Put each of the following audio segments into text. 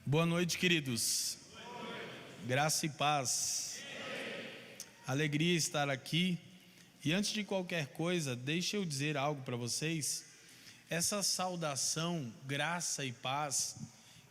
Boa noite, queridos. Graça e paz. Alegria estar aqui. E antes de qualquer coisa, deixa eu dizer algo para vocês. Essa saudação, graça e paz,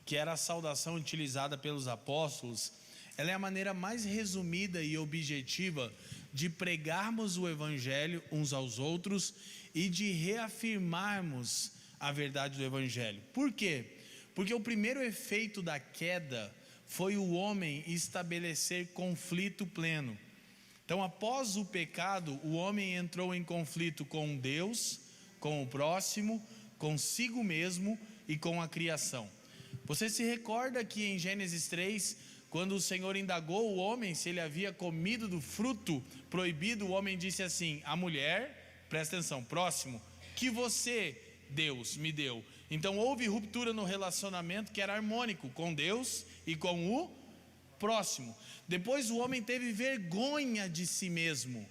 que era a saudação utilizada pelos apóstolos, ela é a maneira mais resumida e objetiva de pregarmos o evangelho uns aos outros e de reafirmarmos a verdade do evangelho. Por quê? Porque o primeiro efeito da queda foi o homem estabelecer conflito pleno. Então, após o pecado, o homem entrou em conflito com Deus, com o próximo, consigo mesmo e com a criação. Você se recorda que em Gênesis 3, quando o Senhor indagou o homem se ele havia comido do fruto proibido, o homem disse assim: a mulher, presta atenção, próximo, que você, Deus, me deu. Então houve ruptura no relacionamento que era harmônico com Deus e com o próximo. Depois o homem teve vergonha de si mesmo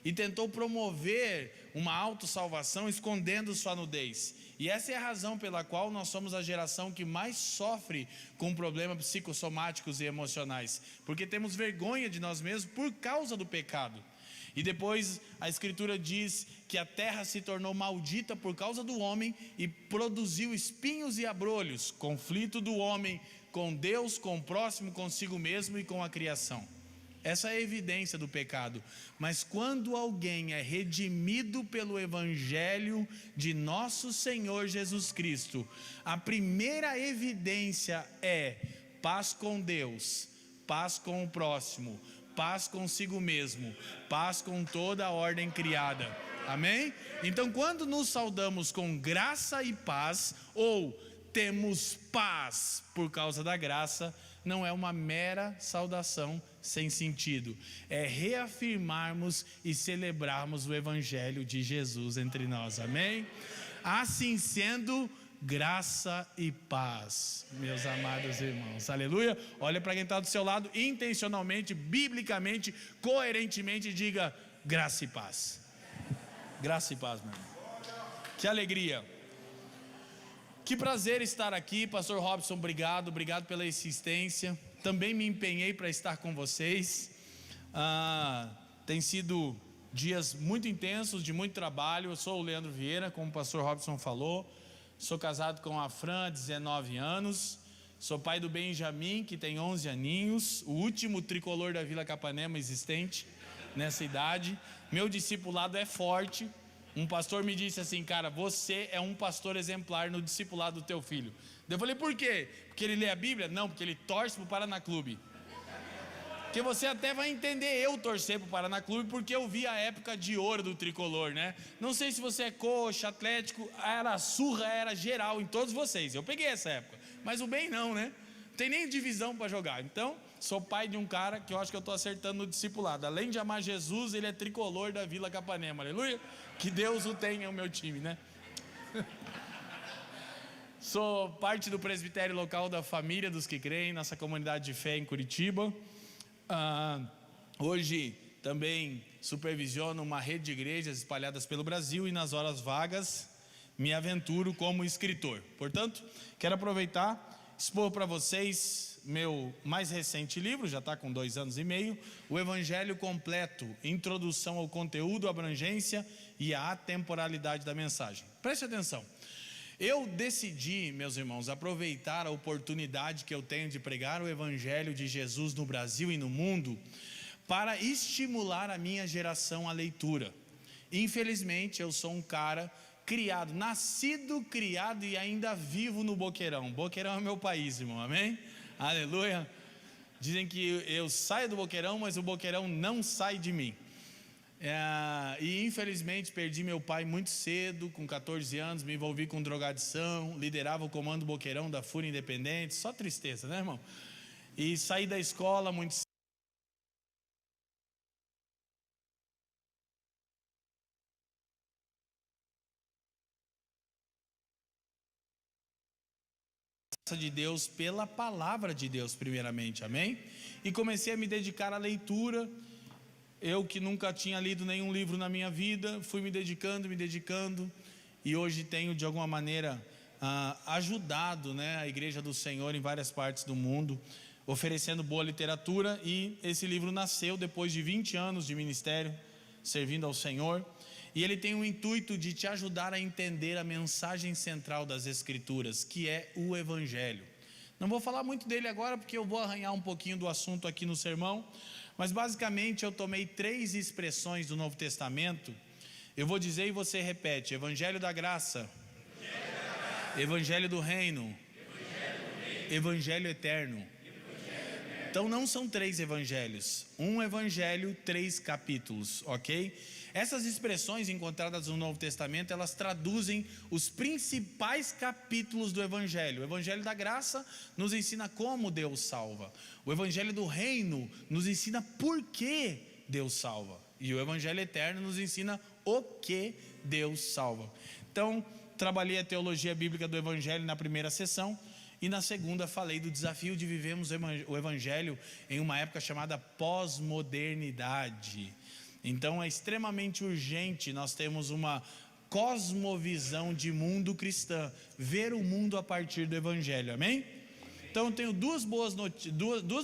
e tentou promover uma autossalvação escondendo sua nudez. E essa é a razão pela qual nós somos a geração que mais sofre com problemas psicossomáticos e emocionais, porque temos vergonha de nós mesmos por causa do pecado. E depois a escritura diz que a terra se tornou maldita por causa do homem e produziu espinhos e abrolhos, conflito do homem com Deus, com o próximo, consigo mesmo e com a criação. Essa é a evidência do pecado. Mas quando alguém é redimido pelo evangelho de nosso Senhor Jesus Cristo, a primeira evidência é paz com Deus, paz com o próximo, paz consigo mesmo, paz com toda a ordem criada. Amém? Então, quando nos saudamos com graça e paz, ou temos paz por causa da graça, não é uma mera saudação sem sentido, é reafirmarmos e celebrarmos o evangelho de Jesus entre nós. Amém? Assim sendo, graça e paz, meus amados irmãos, aleluia. Olha para quem está do seu lado, intencionalmente, biblicamente, coerentemente, diga graça e paz. Graça e paz, meu irmão. Que alegria, que prazer estar aqui, pastor Robson, obrigado pela insistência, também me empenhei para estar com vocês. Tem sido dias muito intensos, de muito trabalho. Eu sou o Leandro Vieira, como o pastor Robson falou. Sou casado com a Fran, 19 anos. Sou pai do Benjamin, que tem 11 aninhos. O último tricolor da Vila Capanema existente nessa idade. Meu discipulado é forte. Um pastor me disse assim: cara, você é um pastor exemplar no discipulado do teu filho. Eu falei, por quê? Porque ele lê a Bíblia? Não, porque ele torce para o Paraná Clube. Porque você até vai entender eu torcer para o Paraná Clube, porque eu vi a época de ouro do tricolor, né? Não sei se você é coxa, atlético, era surra, era geral em todos vocês. Eu peguei essa época, mas o bem não, né? Não tem nem divisão para jogar. Então, sou pai de um cara que eu acho que eu estou acertando no discipulado. Além de amar Jesus, ele é tricolor da Vila Capanema, aleluia? Que Deus o tenha, o meu time, né? Sou parte do presbitério local da Família dos que Creem, nossa comunidade de fé em Curitiba. Hoje também supervisiono uma rede de igrejas espalhadas pelo Brasil e nas horas vagas me aventuro como escritor. Portanto, quero aproveitar, expor para vocês meu mais recente livro, já está com 2 anos e meio, O Evangelho Completo, Introdução ao Conteúdo, Abrangência e a Atemporalidade da Mensagem. Preste atenção. Eu decidi, meus irmãos, aproveitar a oportunidade que eu tenho de pregar o Evangelho de Jesus no Brasil e no mundo para estimular a minha geração à leitura. Infelizmente, eu sou um cara criado, nascido, criado e ainda vivo no Boqueirão. Boqueirão é meu país, irmão, amém? Aleluia. Dizem que eu saio do Boqueirão, mas o Boqueirão não sai de mim. E infelizmente perdi meu pai muito cedo, com 14 anos, me envolvi com drogadição, liderava o comando Boqueirão da Fúria Independente, só tristeza, né, irmão? E saí da escola muito cedo. De Deus pela palavra de Deus primeiramente, amém? E comecei a me dedicar à leitura. Eu que nunca tinha lido nenhum livro na minha vida, fui me dedicando, e hoje tenho de alguma maneira ajudado, né, a Igreja do Senhor em várias partes do mundo, oferecendo boa literatura, e esse livro nasceu depois de 20 anos de ministério, servindo ao Senhor, e ele tem o intuito de te ajudar a entender a mensagem central das Escrituras, que é o Evangelho. Não vou falar muito dele agora, porque eu vou arranhar um pouquinho do assunto aqui no sermão, mas basicamente eu tomei 3 expressões do Novo Testamento, eu vou dizer e você repete: Evangelho da Graça, Evangelho do Reino, Evangelho Eterno. Então não são 3 evangelhos, um evangelho, 3 capítulos, ok? Essas expressões encontradas no Novo Testamento, elas traduzem os principais capítulos do Evangelho. O Evangelho da Graça nos ensina como Deus salva. O Evangelho do Reino nos ensina por que Deus salva. E o Evangelho Eterno nos ensina o que Deus salva. Então, trabalhei a teologia bíblica do Evangelho na primeira sessão. E na segunda falei do desafio de vivermos o Evangelho em uma época chamada pós-modernidade. Então é extremamente urgente nós termos uma cosmovisão de mundo cristã, ver o mundo a partir do Evangelho, amém? Então eu tenho duas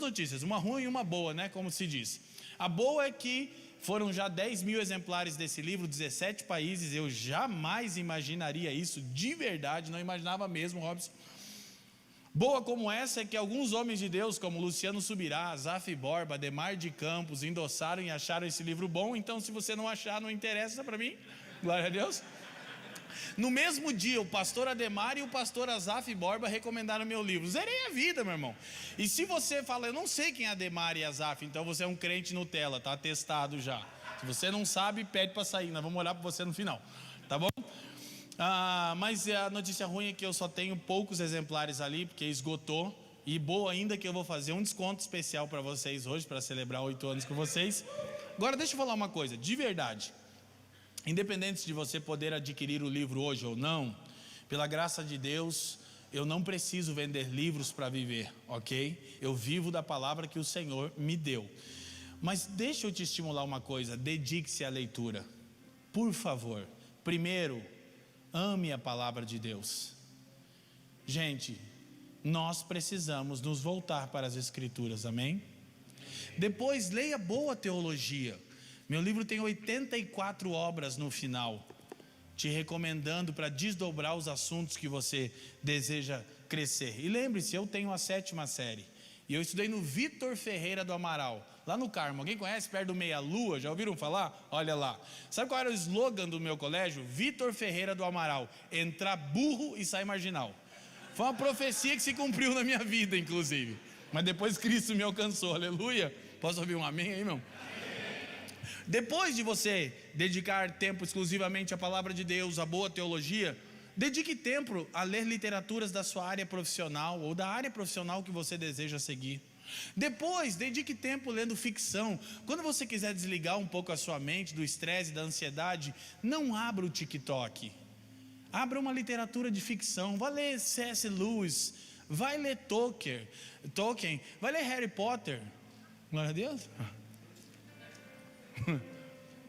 notícias, uma ruim e uma boa, né, como se diz. A boa é que foram já 10 mil exemplares desse livro, 17 países, eu jamais imaginaria isso, de verdade, não imaginava mesmo, Robson. Boa como essa é que alguns homens de Deus, como Luciano Subirá, Zaf Borba, Ademar de Campos, endossaram e acharam esse livro bom. Então se você não achar, não interessa para mim, glória a Deus. No mesmo dia, o pastor Ademar e o pastor Azaf Borba recomendaram meu livro. Zerei a vida, meu irmão. E se você fala, eu não sei quem é Ademar e Azaf, então você é um crente Nutella, tá atestado já. Se você não sabe, pede para sair, nós vamos olhar para você no final, tá bom? Mas a notícia ruim é que eu só tenho poucos exemplares ali, porque esgotou. E boa ainda que eu vou fazer um desconto especial para vocês hoje, para celebrar 8 anos com vocês. Agora deixa eu falar uma coisa, de verdade. Independente de você poder adquirir o livro hoje ou não, pela graça de Deus, eu não preciso vender livros para viver, ok? Eu vivo da palavra que o Senhor me deu. Mas deixa eu te estimular uma coisa, dedique-se à leitura. Por favor, primeiro, ame a palavra de Deus. Gente, nós precisamos nos voltar para as Escrituras, amém? Depois, leia boa teologia. Meu livro tem 84 obras no final, te recomendando para desdobrar os assuntos que você deseja crescer. E lembre-se, eu tenho a 7ª série, e eu estudei no Vitor Ferreira do Amaral, lá no Carmo. Alguém conhece, perto do Meia Lua? Já ouviram falar? Olha lá. Sabe qual era o slogan do meu colégio? Vitor Ferreira do Amaral: entrar burro e sair marginal. Foi uma profecia que se cumpriu na minha vida, inclusive. Mas depois Cristo me alcançou, aleluia. Posso ouvir um amém aí, irmão? Depois de você dedicar tempo exclusivamente à palavra de Deus, à boa teologia, dedique tempo a ler literaturas da sua área profissional ou da área profissional que você deseja seguir. Depois, dedique tempo lendo ficção. Quando você quiser desligar um pouco a sua mente do estresse e da ansiedade, não abra o TikTok. Abra uma literatura de ficção. Vai ler C.S. Lewis, vai ler Tolkien, vai ler Harry Potter. Glória a Deus.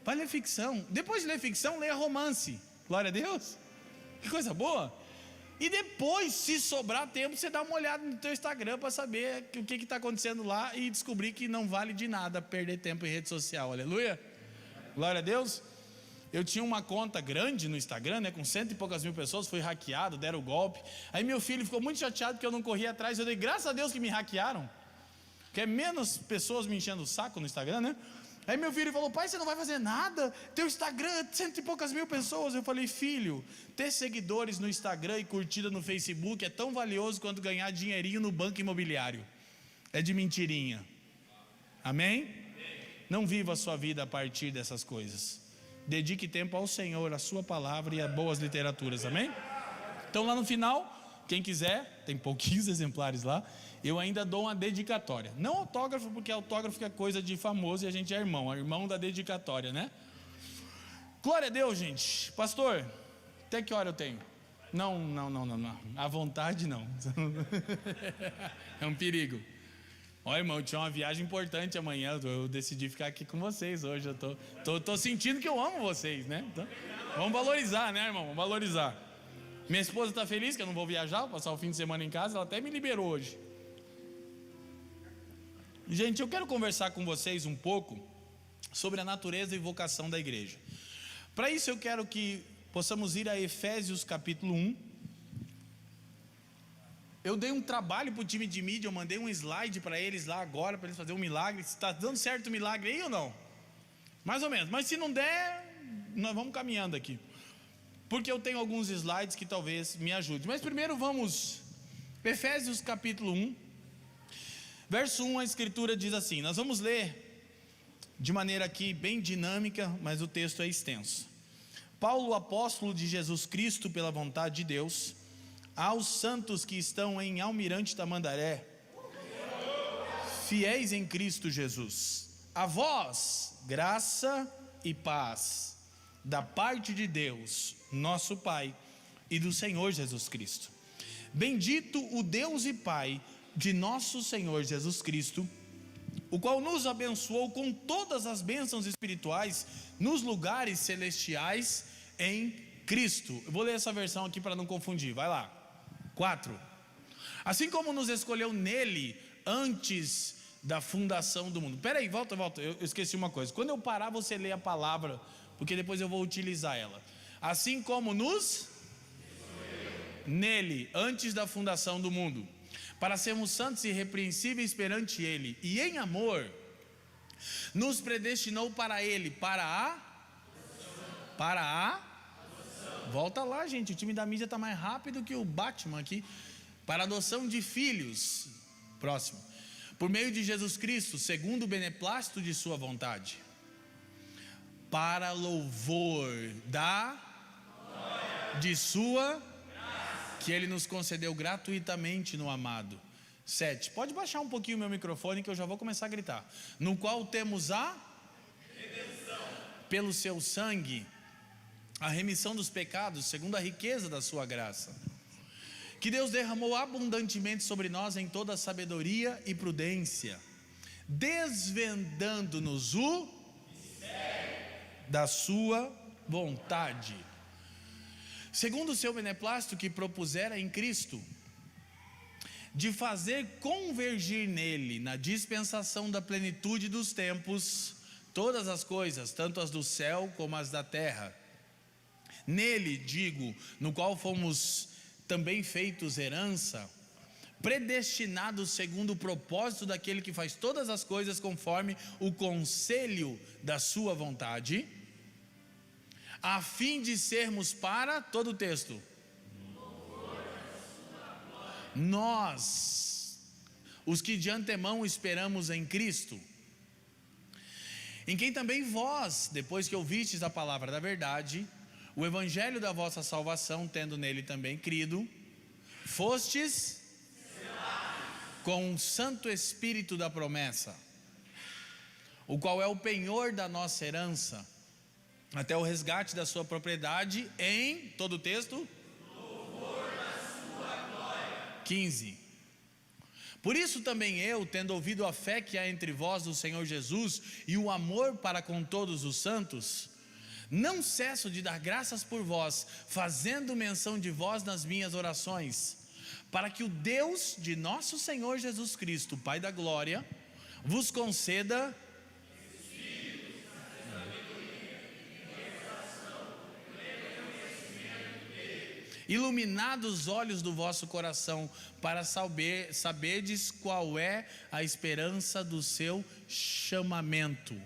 Vai ler ficção. Depois de ler ficção, leia romance. Glória a Deus. Que coisa boa. E depois, se sobrar tempo, você dá uma olhada no teu Instagram para saber o que está acontecendo lá e descobrir que não vale de nada perder tempo em rede social. Aleluia. Glória a Deus. Eu tinha uma conta grande no Instagram, né, com 100 e poucas mil pessoas, fui hackeado, deram o golpe. Aí meu filho ficou muito chateado porque eu não corri atrás. Eu dei graças a Deus que me hackearam, porque é menos pessoas me enchendo o saco no Instagram, né? Aí meu filho falou: pai, você não vai fazer nada? Teu Instagram é 100 e poucas mil pessoas. Eu falei: filho, ter seguidores no Instagram e curtida no Facebook é tão valioso quanto ganhar dinheirinho no banco imobiliário. É de mentirinha. Amém? Não viva a sua vida a partir dessas coisas. Dedique tempo ao Senhor, à sua palavra e a boas literaturas. Amém? Então lá no final, quem quiser, tem pouquinhos exemplares lá, eu ainda dou uma dedicatória. Não autógrafo, porque autógrafo é coisa de famoso e a gente é irmão da dedicatória, né? Glória a Deus, gente. Pastor, até que hora eu tenho? Não. À vontade não. É um perigo. Ó, irmão, eu tinha uma viagem importante amanhã. Eu decidi ficar aqui com vocês hoje. Eu tô sentindo que eu amo vocês, né? Então, vamos valorizar, né, irmão? Vamos valorizar. Minha esposa está feliz que eu não vou viajar, vou passar o fim de semana em casa, ela até me liberou hoje. Gente, eu quero conversar com vocês um pouco sobre a natureza e vocação da igreja. Para isso eu quero que possamos ir a Efésios capítulo 1. Eu dei um trabalho para o time de mídia, eu mandei um slide para eles lá agora, para eles fazerem um milagre. Está dando certo o milagre aí ou não? Mais ou menos, mas se não der, nós vamos caminhando aqui. Porque eu tenho alguns slides que talvez me ajudem. Mas primeiro vamos, Efésios capítulo 1, verso 1, a escritura diz assim, nós vamos ler de maneira aqui bem dinâmica, mas o texto é extenso. Paulo, apóstolo de Jesus Cristo pela vontade de Deus, aos santos que estão em Almirante Tamandaré, fiéis em Cristo Jesus, a vós, graça e paz, da parte de Deus, nosso Pai, e do Senhor Jesus Cristo. Bendito o Deus e Pai de nosso Senhor Jesus Cristo, o qual nos abençoou com todas as bênçãos espirituais nos lugares celestiais em Cristo. Eu vou ler essa versão aqui para não confundir, vai lá. 4. Assim como nos escolheu nele antes da fundação do mundo. Peraí, volta, eu esqueci uma coisa. Quando eu parar, você lê a palavra, porque depois eu vou utilizar ela. Assim como nos nele antes da fundação do mundo, para sermos santos e irrepreensíveis perante ele, e em amor nos predestinou para ele, volta lá, gente, o time da mídia está mais rápido que o Batman aqui, para a adoção de filhos, próximo, por meio de Jesus Cristo, segundo o beneplácito de sua vontade, para louvor de sua, que ele nos concedeu gratuitamente no amado. 7, pode baixar um pouquinho o meu microfone que eu já vou começar a gritar. No qual temos a redenção, pelo seu sangue, a remissão dos pecados, segundo a riqueza da sua graça, que Deus derramou abundantemente sobre nós em toda sabedoria e prudência, desvendando-nos o mistério da sua vontade, segundo o seu beneplácito que propusera em Cristo, de fazer convergir nele, na dispensação da plenitude dos tempos, todas as coisas, tanto as do céu como as da terra. Nele, digo, no qual fomos também feitos herança, predestinados segundo o propósito daquele que faz todas as coisas conforme o conselho da sua vontade, a fim de sermos para, todo o texto, nós, os que de antemão esperamos em Cristo, em quem também vós, depois que ouvistes a palavra da verdade, o evangelho da vossa salvação, tendo nele também crido, fostes com o Santo Espírito da promessa, o qual é o penhor da nossa herança, até o resgate da sua propriedade em, todo o texto, louvor da sua glória. 15. Por isso também eu, tendo ouvido a fé que há entre vós do Senhor Jesus e o amor para com todos os santos, não cesso de dar graças por vós, fazendo menção de vós nas minhas orações, para que o Deus de nosso Senhor Jesus Cristo, Pai da glória, vos conceda iluminados os olhos do vosso coração, para saberdes qual é a esperança do seu chamamento,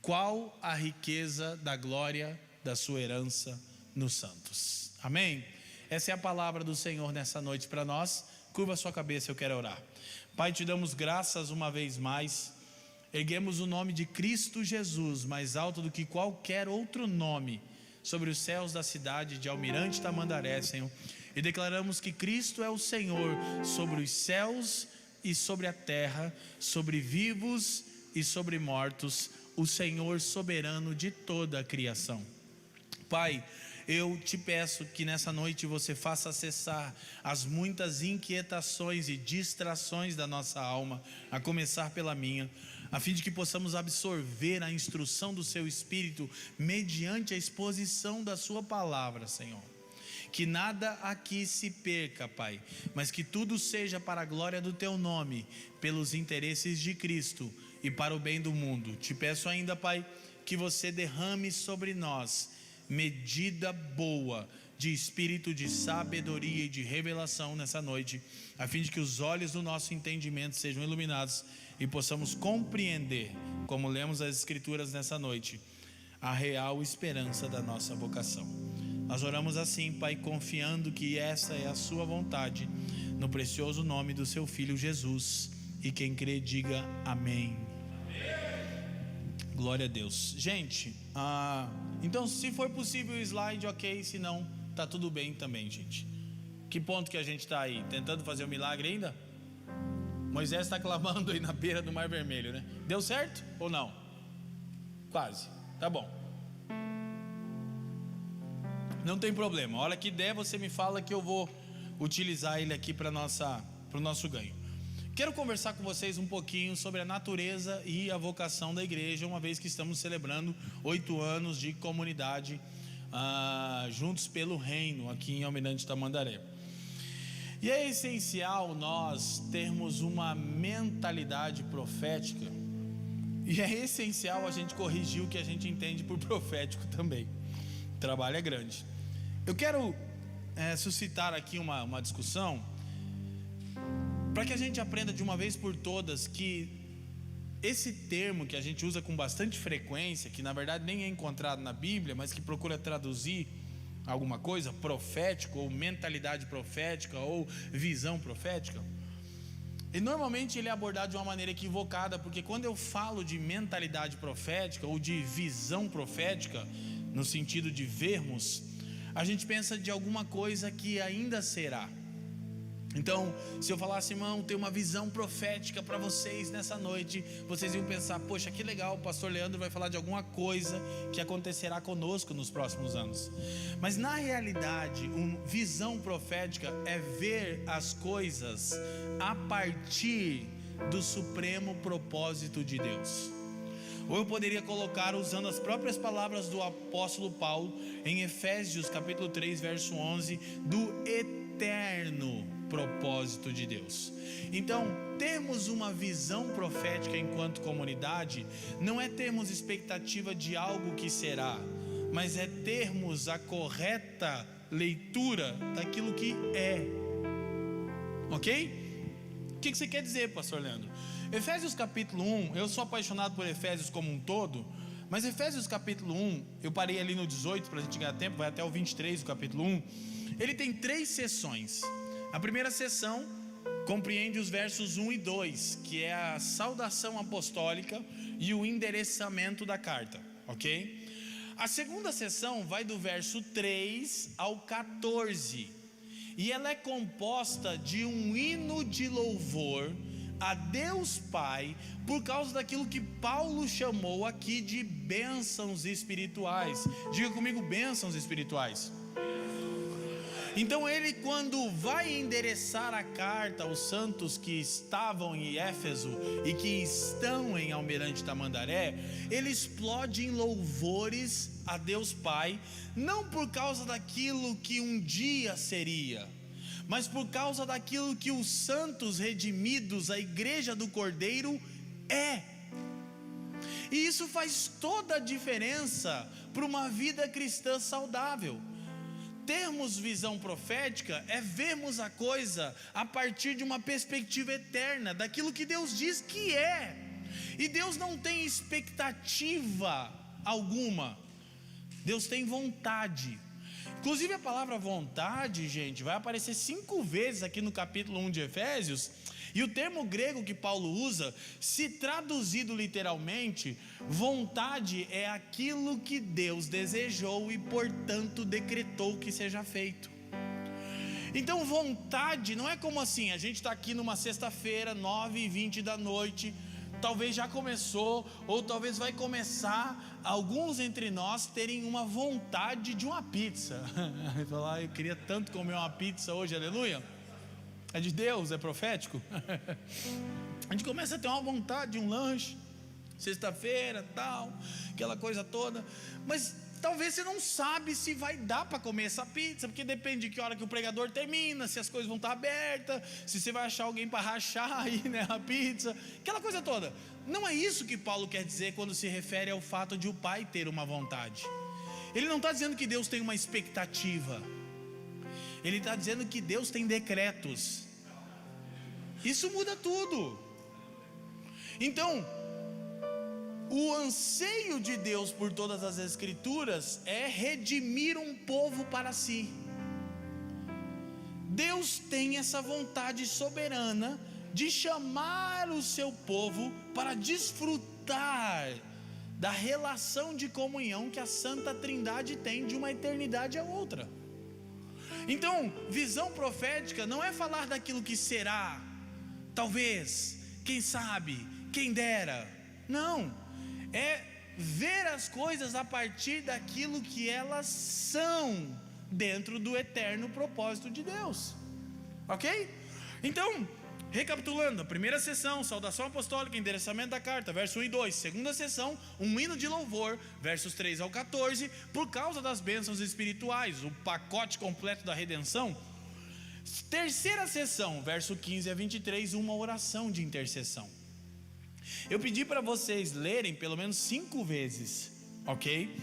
qual a riqueza da glória da sua herança nos santos. Amém? Essa é a palavra do Senhor nessa noite para nós. Curva a sua cabeça, eu quero orar. Pai, te damos graças uma vez mais. Erguemos o nome de Cristo Jesus mais alto do que qualquer outro nome sobre os céus da cidade de Almirante Tamandaré, Senhor, e declaramos que Cristo é o Senhor sobre os céus e sobre a terra, sobre vivos e sobre mortos, o Senhor soberano de toda a criação. Pai, eu te peço que nessa noite você faça cessar as muitas inquietações e distrações da nossa alma, a começar pela minha, a fim de que possamos absorver a instrução do seu Espírito mediante a exposição da sua palavra, Senhor. que nada aqui se perca, Pai, mas que tudo seja para a glória do Teu nome, pelos interesses de Cristo e para o bem do mundo. Te peço ainda, Pai, que você derrame sobre nós medida boa de espírito de sabedoria e de revelação nessa noite, a fim de que os olhos do nosso entendimento sejam iluminados e possamos compreender, como lemos as Escrituras nessa noite, a real esperança da nossa vocação. Nós oramos assim, Pai, confiando que essa é a sua vontade, no precioso nome do seu Filho Jesus, e quem crê diga amém. Glória a Deus. Gente, então se for possível o slide, ok, se não, tá tudo bem também, gente. Que ponto que a gente está aí? Tentando fazer o milagre ainda? Moisés está clamando aí na beira do Mar Vermelho, né? Deu certo ou não? Quase, tá bom. Não tem problema, a hora que der você me fala que eu vou utilizar ele aqui para o nosso ganho. Quero conversar com vocês um pouquinho sobre a natureza e a vocação da igreja, uma vez que estamos celebrando 8 anos de comunidade juntos pelo reino aqui em Almirante Tamandaré. E é essencial nós termos uma mentalidade profética, e é essencial a gente corrigir o que a gente entende por profético também. O trabalho é grande. Eu quero suscitar aqui uma discussão para que a gente aprenda de uma vez por todas que esse termo que a gente usa com bastante frequência, que na verdade nem é encontrado na Bíblia, mas que procura traduzir alguma coisa, profético, ou mentalidade profética, ou visão profética, e normalmente ele é abordado de uma maneira equivocada, porque quando eu falo de mentalidade profética ou de visão profética, no sentido de vermos, a gente pensa de alguma coisa que ainda será. Então, se eu falasse, irmão, tem uma visão profética para vocês nessa noite, vocês iam pensar, poxa, que legal, o pastor Leandro vai falar de alguma coisa que acontecerá conosco nos próximos anos. Mas na realidade, visão profética é ver as coisas a partir do supremo propósito de Deus. Ou eu poderia colocar usando as próprias palavras do apóstolo Paulo em Efésios capítulo 3 verso 11, do eterno propósito de Deus. Então, termos uma visão profética enquanto comunidade não é termos expectativa de algo que será, mas é termos a correta leitura daquilo que é. Ok? O que você quer dizer, pastor Leandro? Efésios capítulo 1, eu sou apaixonado por Efésios como um todo, mas Efésios capítulo 1, eu parei ali no 18 para a gente ganhar tempo, vai até o 23 do capítulo 1. Ele tem 3 sessões. A primeira sessão compreende os versos 1 e 2, que é a saudação apostólica e o endereçamento da carta, ok? A segunda sessão vai do verso 3 ao 14, e ela é composta de um hino de louvor a Deus Pai, por causa daquilo que Paulo chamou aqui de bênçãos espirituais. Diga comigo, bênçãos espirituais. Então ele, quando vai endereçar a carta aos santos que estavam em Éfeso e que estão em Almirante Tamandaré, ele explode em louvores a Deus Pai, não por causa daquilo que um dia seria, mas por causa daquilo que os santos redimidos, a igreja do Cordeiro, é. E isso faz toda a diferença para uma vida cristã saudável. Termos visão profética é vermos a coisa a partir de uma perspectiva eterna, daquilo que Deus diz que é. E Deus não tem expectativa alguma, Deus tem vontade. Inclusive a palavra vontade, gente, vai aparecer 5 vezes aqui no capítulo 1 de Efésios. E o termo grego que Paulo usa, se traduzido literalmente, vontade é aquilo que Deus desejou e portanto decretou que seja feito. Então vontade não é como assim, a gente está aqui numa sexta-feira, 9h20 da noite, talvez já começou, ou talvez vai começar, alguns entre nós terem uma vontade de uma pizza. Falar, eu queria tanto comer uma pizza hoje, aleluia. É de Deus, é profético. A gente começa a ter uma vontade de um lanche, sexta-feira, tal, aquela coisa toda. Mas talvez você não sabe se vai dar para comer essa pizza, porque depende de que hora que o pregador termina, se as coisas vão estar abertas, se você vai achar alguém para rachar aí, né, a pizza, aquela coisa toda. Não é isso que Paulo quer dizer quando se refere ao fato de o pai ter uma vontade. Ele não está dizendo que Deus tem uma expectativa, ele está dizendo que Deus tem decretos. Isso muda tudo. Então, o anseio de Deus por todas as escrituras é redimir um povo para si. Deus tem essa vontade soberana de chamar o seu povo para desfrutar da relação de comunhão que a Santa Trindade tem de uma eternidade a outra. Então, visão profética não é falar daquilo que será, talvez, quem sabe, quem dera. Não, é ver as coisas a partir daquilo que elas são, dentro do eterno propósito de Deus. Ok? Então, recapitulando, a primeira sessão, saudação apostólica, endereçamento da carta, verso 1 e 2. Segunda sessão, um hino de louvor, versos 3 ao 14, por causa das bênçãos espirituais, o pacote completo da redenção. Terceira sessão, verso 15 a 23, uma oração de intercessão. Eu pedi para vocês lerem pelo menos 5 vezes, ok?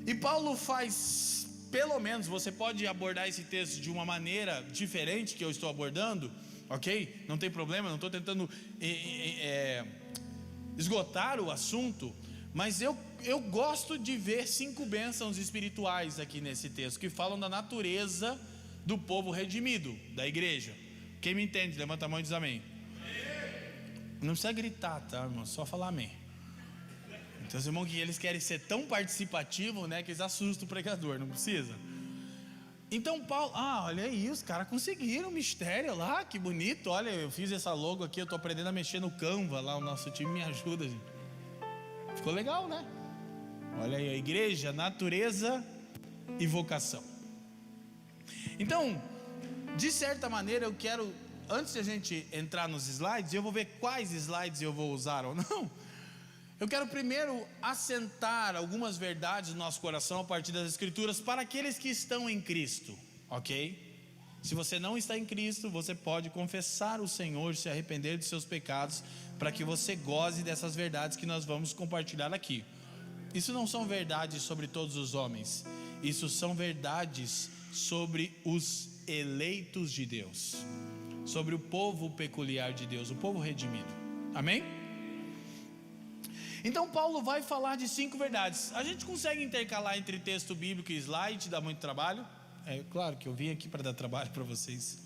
E Paulo faz, pelo menos, você pode abordar esse texto de uma maneira diferente que eu estou abordando, ok? Não tem problema, não estou tentando esgotar o assunto, mas eu gosto de ver 5 bênçãos espirituais aqui nesse texto, que falam da natureza do povo redimido, da igreja. Quem me entende, levanta a mão e diz amém. Não precisa gritar, tá, irmão? Só falar amém. Então os irmãos que eles querem ser tão participativos, né, que eles assustam o pregador, não precisa. Então Paulo, olha aí, os caras conseguiram o mistério lá, que bonito. Olha, eu fiz essa logo aqui, eu estou aprendendo a mexer no Canva lá, o nosso time me ajuda, gente. Ficou legal, né? Olha aí, a igreja, natureza e vocação. Então, de certa maneira eu quero, antes de a gente entrar nos slides, eu vou ver quais slides eu vou usar ou não. Eu quero primeiro assentar algumas verdades no nosso coração a partir das escrituras para aqueles que estão em Cristo, ok? Se você não está em Cristo, você pode confessar o Senhor, se arrepender de seus pecados, para que você goze dessas verdades que nós vamos compartilhar aqui. Isso não são verdades sobre todos os homens, isso são verdades sobre os eleitos de Deus, sobre o povo peculiar de Deus, o povo redimido. Amém? Então Paulo vai falar de 5 verdades. A gente consegue intercalar entre texto bíblico e slide, dá muito trabalho? É claro que eu vim aqui para dar trabalho para vocês.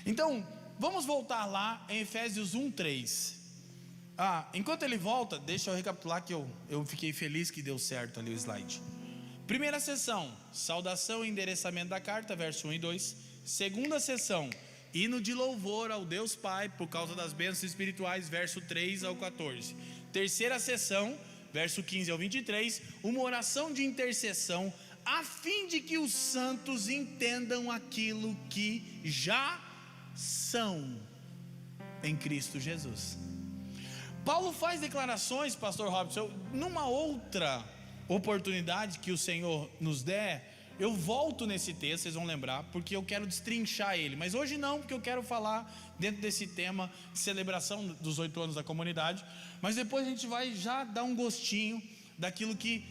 Então, vamos voltar lá em Efésios 1:3. Enquanto ele volta, deixa eu recapitular que eu fiquei feliz que deu certo ali o slide. Primeira sessão, saudação e endereçamento da carta, verso 1 e 2. Segunda sessão, hino de louvor ao Deus Pai por causa das bênçãos espirituais, verso 3 ao 14. Terceira sessão, verso 15 ao 23, uma oração de intercessão a fim de que os santos entendam aquilo que já são em Cristo Jesus. Paulo faz declarações, pastor Robson, numa outra oportunidade que o Senhor nos der, eu volto nesse texto, vocês vão lembrar, porque eu quero destrinchar ele, mas hoje não, porque eu quero falar dentro desse tema de celebração dos 8 anos da comunidade, mas depois a gente vai já dar um gostinho daquilo que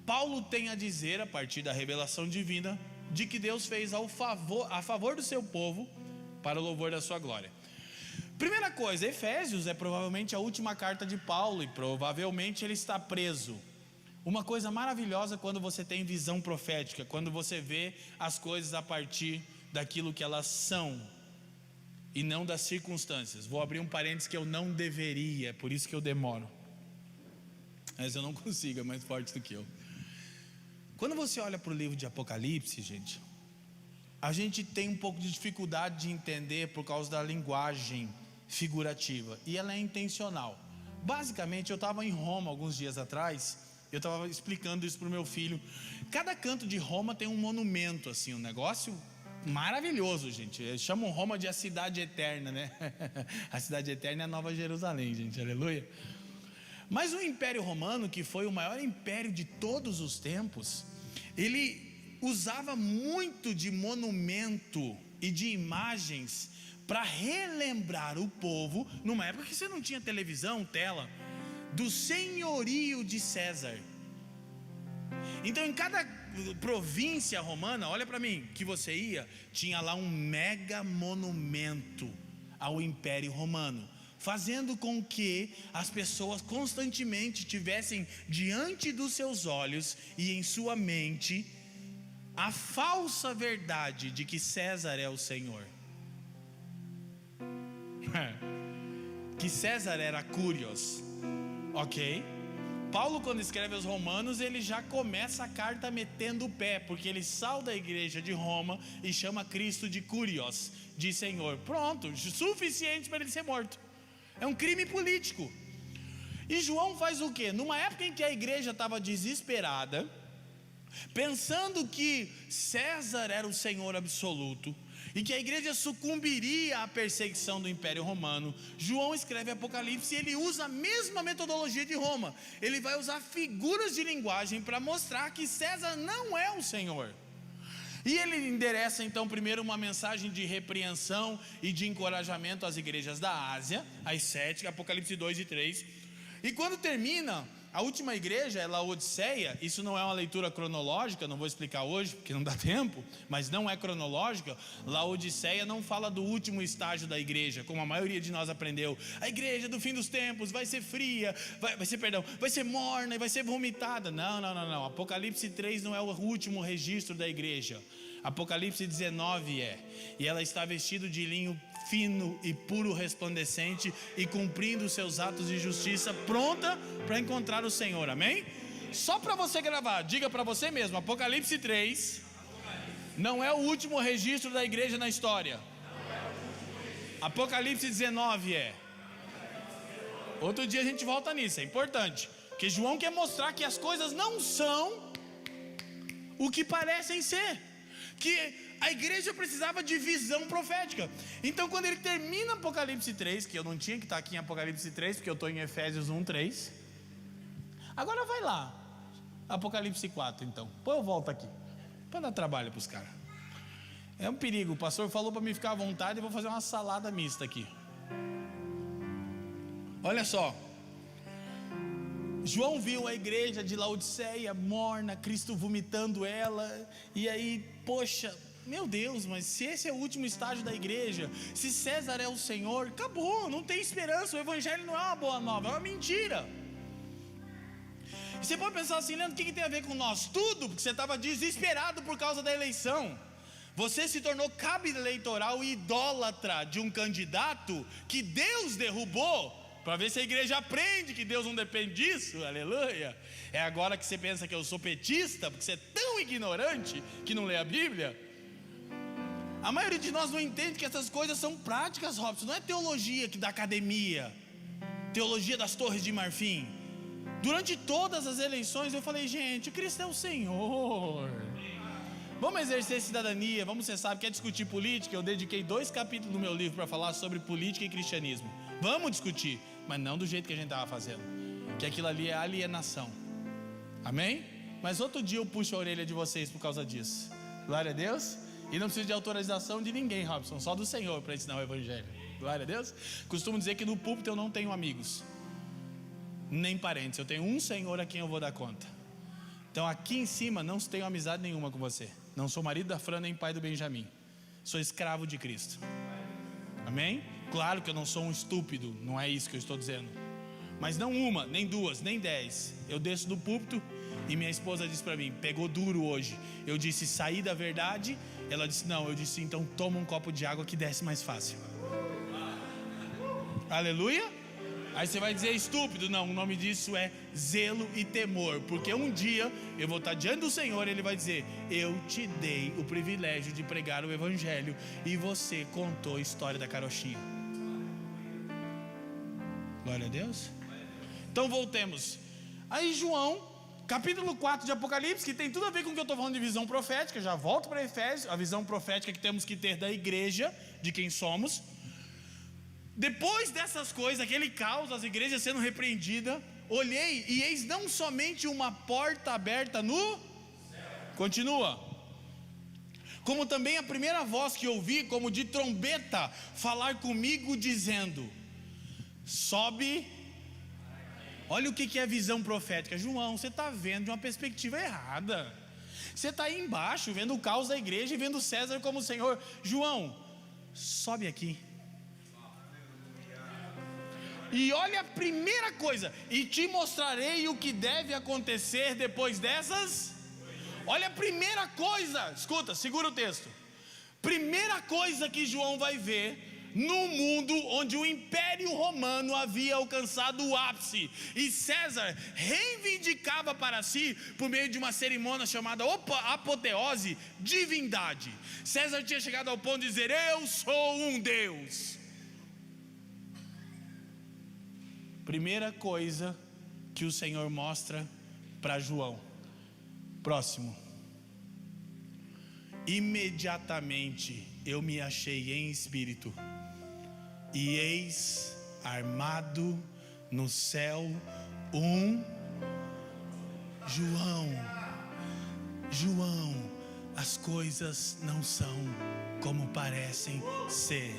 Paulo tem a dizer a partir da revelação divina, de que Deus fez a favor do seu povo, para o louvor da sua glória. Primeira coisa, Efésios é provavelmente a última carta de Paulo, e provavelmente ele está preso. Uma coisa maravilhosa quando você tem visão profética, quando você vê as coisas a partir daquilo que elas são e não das circunstâncias. Vou abrir um parênteses que eu não deveria, por isso que eu demoro, mas eu não consigo, é mais forte do que eu. Quando você olha para o livro de Apocalipse, gente, a gente tem um pouco de dificuldade de entender por causa da linguagem figurativa, e ela é intencional. Basicamente, eu estava em Roma alguns dias atrás, eu estava explicando isso para o meu filho. Cada canto de Roma tem um monumento, assim, um negócio maravilhoso, gente. Eles chamam Roma de a cidade eterna, né? A cidade eterna é a Nova Jerusalém, gente, aleluia. Mas o Império Romano, que foi o maior império de todos os tempos, ele usava muito de monumento e de imagens para relembrar o povo, numa época que você não tinha televisão, tela, do senhorio de César. Então em cada província romana, olha para mim, que você ia, tinha lá um mega monumento ao Império Romano, fazendo com que as pessoas constantemente tivessem diante dos seus olhos e em sua mente a falsa verdade de que César é o Senhor. Que César era Curios, ok? Paulo, quando escreve aos Romanos, ele já começa a carta metendo o pé, porque ele sauda a igreja de Roma e chama Cristo de Curios, de Senhor. Pronto, suficiente para ele ser morto. É um crime político. E João faz o quê? Numa época em que a igreja estava desesperada, pensando que César era o Senhor absoluto e que a igreja sucumbiria à perseguição do Império Romano, João escreve Apocalipse e ele usa a mesma metodologia de Roma. Ele vai usar figuras de linguagem para mostrar que César não é o Senhor. E ele endereça então primeiro uma mensagem de repreensão e de encorajamento às igrejas da Ásia, às 7, Apocalipse 2 e 3. E quando termina, a última igreja é Laodiceia. Isso não é uma leitura cronológica, não vou explicar hoje porque não dá tempo, mas não é cronológica. Laodiceia não fala do último estágio da igreja, como a maioria de nós aprendeu. A igreja do fim dos tempos vai ser fria, vai ser morna e vai ser vomitada. Não. Apocalipse 3 não é o último registro da igreja. Apocalipse 19 é. E ela está vestida de linho fino e puro resplandecente e cumprindo os seus atos de justiça, pronta para encontrar o Senhor, amém? Só para você gravar, diga para você mesmo, Apocalipse 3 não é o último registro da igreja na história. Apocalipse 19 é. Outro dia a gente volta nisso, é importante, porque João quer mostrar que as coisas não são o que parecem ser, que a igreja precisava de visão profética. Então quando ele termina Apocalipse 3, que eu não tinha que estar aqui em Apocalipse 3, porque eu estou em Efésios 1, 3. Agora vai lá, Apocalipse 4 então. Pô, eu volto aqui, para dar trabalho para os caras. É um perigo, o pastor falou para mim ficar à vontade e vou fazer uma salada mista aqui. Olha só. João viu a igreja de Laodiceia morna, Cristo vomitando ela. E aí, poxa, meu Deus, mas se esse é o último estágio da igreja, se César é o Senhor, acabou, não tem esperança. O evangelho não é uma boa nova, é uma mentira. E você pode pensar assim, Leandro, o que tem a ver com nós? Tudo, porque você estava desesperado por causa da eleição. Você se tornou cabo eleitoral e idólatra de um candidato que Deus derrubou, para ver se a igreja aprende que Deus não depende disso, aleluia. É agora que você pensa que eu sou petista, porque você é tão ignorante que não lê a Bíblia. A maioria de nós não entende que essas coisas são práticas, Robson. Não é teologia da academia, teologia das torres de marfim. Durante todas as eleições eu falei, gente, o Cristo é o Senhor. Vamos exercer cidadania, vamos, você sabe, quer discutir política? Eu dediquei 2 capítulos do meu livro para falar sobre política e cristianismo. Vamos discutir, mas não do jeito que a gente estava fazendo, que aquilo ali é alienação, amém? Mas outro dia eu puxo a orelha de vocês por causa disso, glória a Deus. E não precisa de autorização de ninguém, Robson, só do Senhor para ensinar o evangelho, glória a Deus. Costumo dizer que no púlpito eu não tenho amigos, nem parentes, eu tenho um Senhor a quem eu vou dar conta. Então aqui em cima não tenho amizade nenhuma com você. Não sou marido da Fran nem pai do Benjamin. Sou escravo de Cristo. Amém? Claro que eu não sou um estúpido, não é isso que eu estou dizendo. Mas não uma, nem 2, nem 10. Eu desço do púlpito e minha esposa disse para mim, pegou duro hoje. Eu disse, saí da verdade. Ela disse, não. Eu disse, então toma um copo de água que desce mais fácil. Aleluia. Aí você vai dizer estúpido. Não, o nome disso é zelo e temor. Porque um dia eu vou estar diante do Senhor e Ele vai dizer, eu te dei o privilégio de pregar o evangelho e você contou a história da carochinha. Glória a Deus. Então voltemos. Aí João, capítulo 4 de Apocalipse, que tem tudo a ver com o que eu estou falando de visão profética. Já volto para Efésios, a visão profética que temos que ter da igreja, de quem somos. Depois dessas coisas, aquele caos, as igrejas sendo repreendidas, olhei e eis não somente uma porta aberta no céu. Continua. Como também a primeira voz que ouvi, como de trombeta, falar comigo, dizendo: sobe. Olha o que é visão profética. João, você está vendo de uma perspectiva errada. Você está aí embaixo, vendo o caos da igreja e vendo César como Senhor. João, sobe aqui. E olha a primeira coisa: e te mostrarei o que deve acontecer depois dessas. Olha a primeira coisa, escuta, segura o texto. Primeira coisa que João vai ver no mundo onde o Império Romano havia alcançado o ápice, e César reivindicava para si, por meio de uma cerimônia chamada apoteose, divindade. César tinha chegado ao ponto de dizer: eu sou um Deus. Primeira coisa que o Senhor mostra para João. Próximo. Imediatamente eu me achei em espírito, e eis armado no céu João, as coisas não são como parecem ser.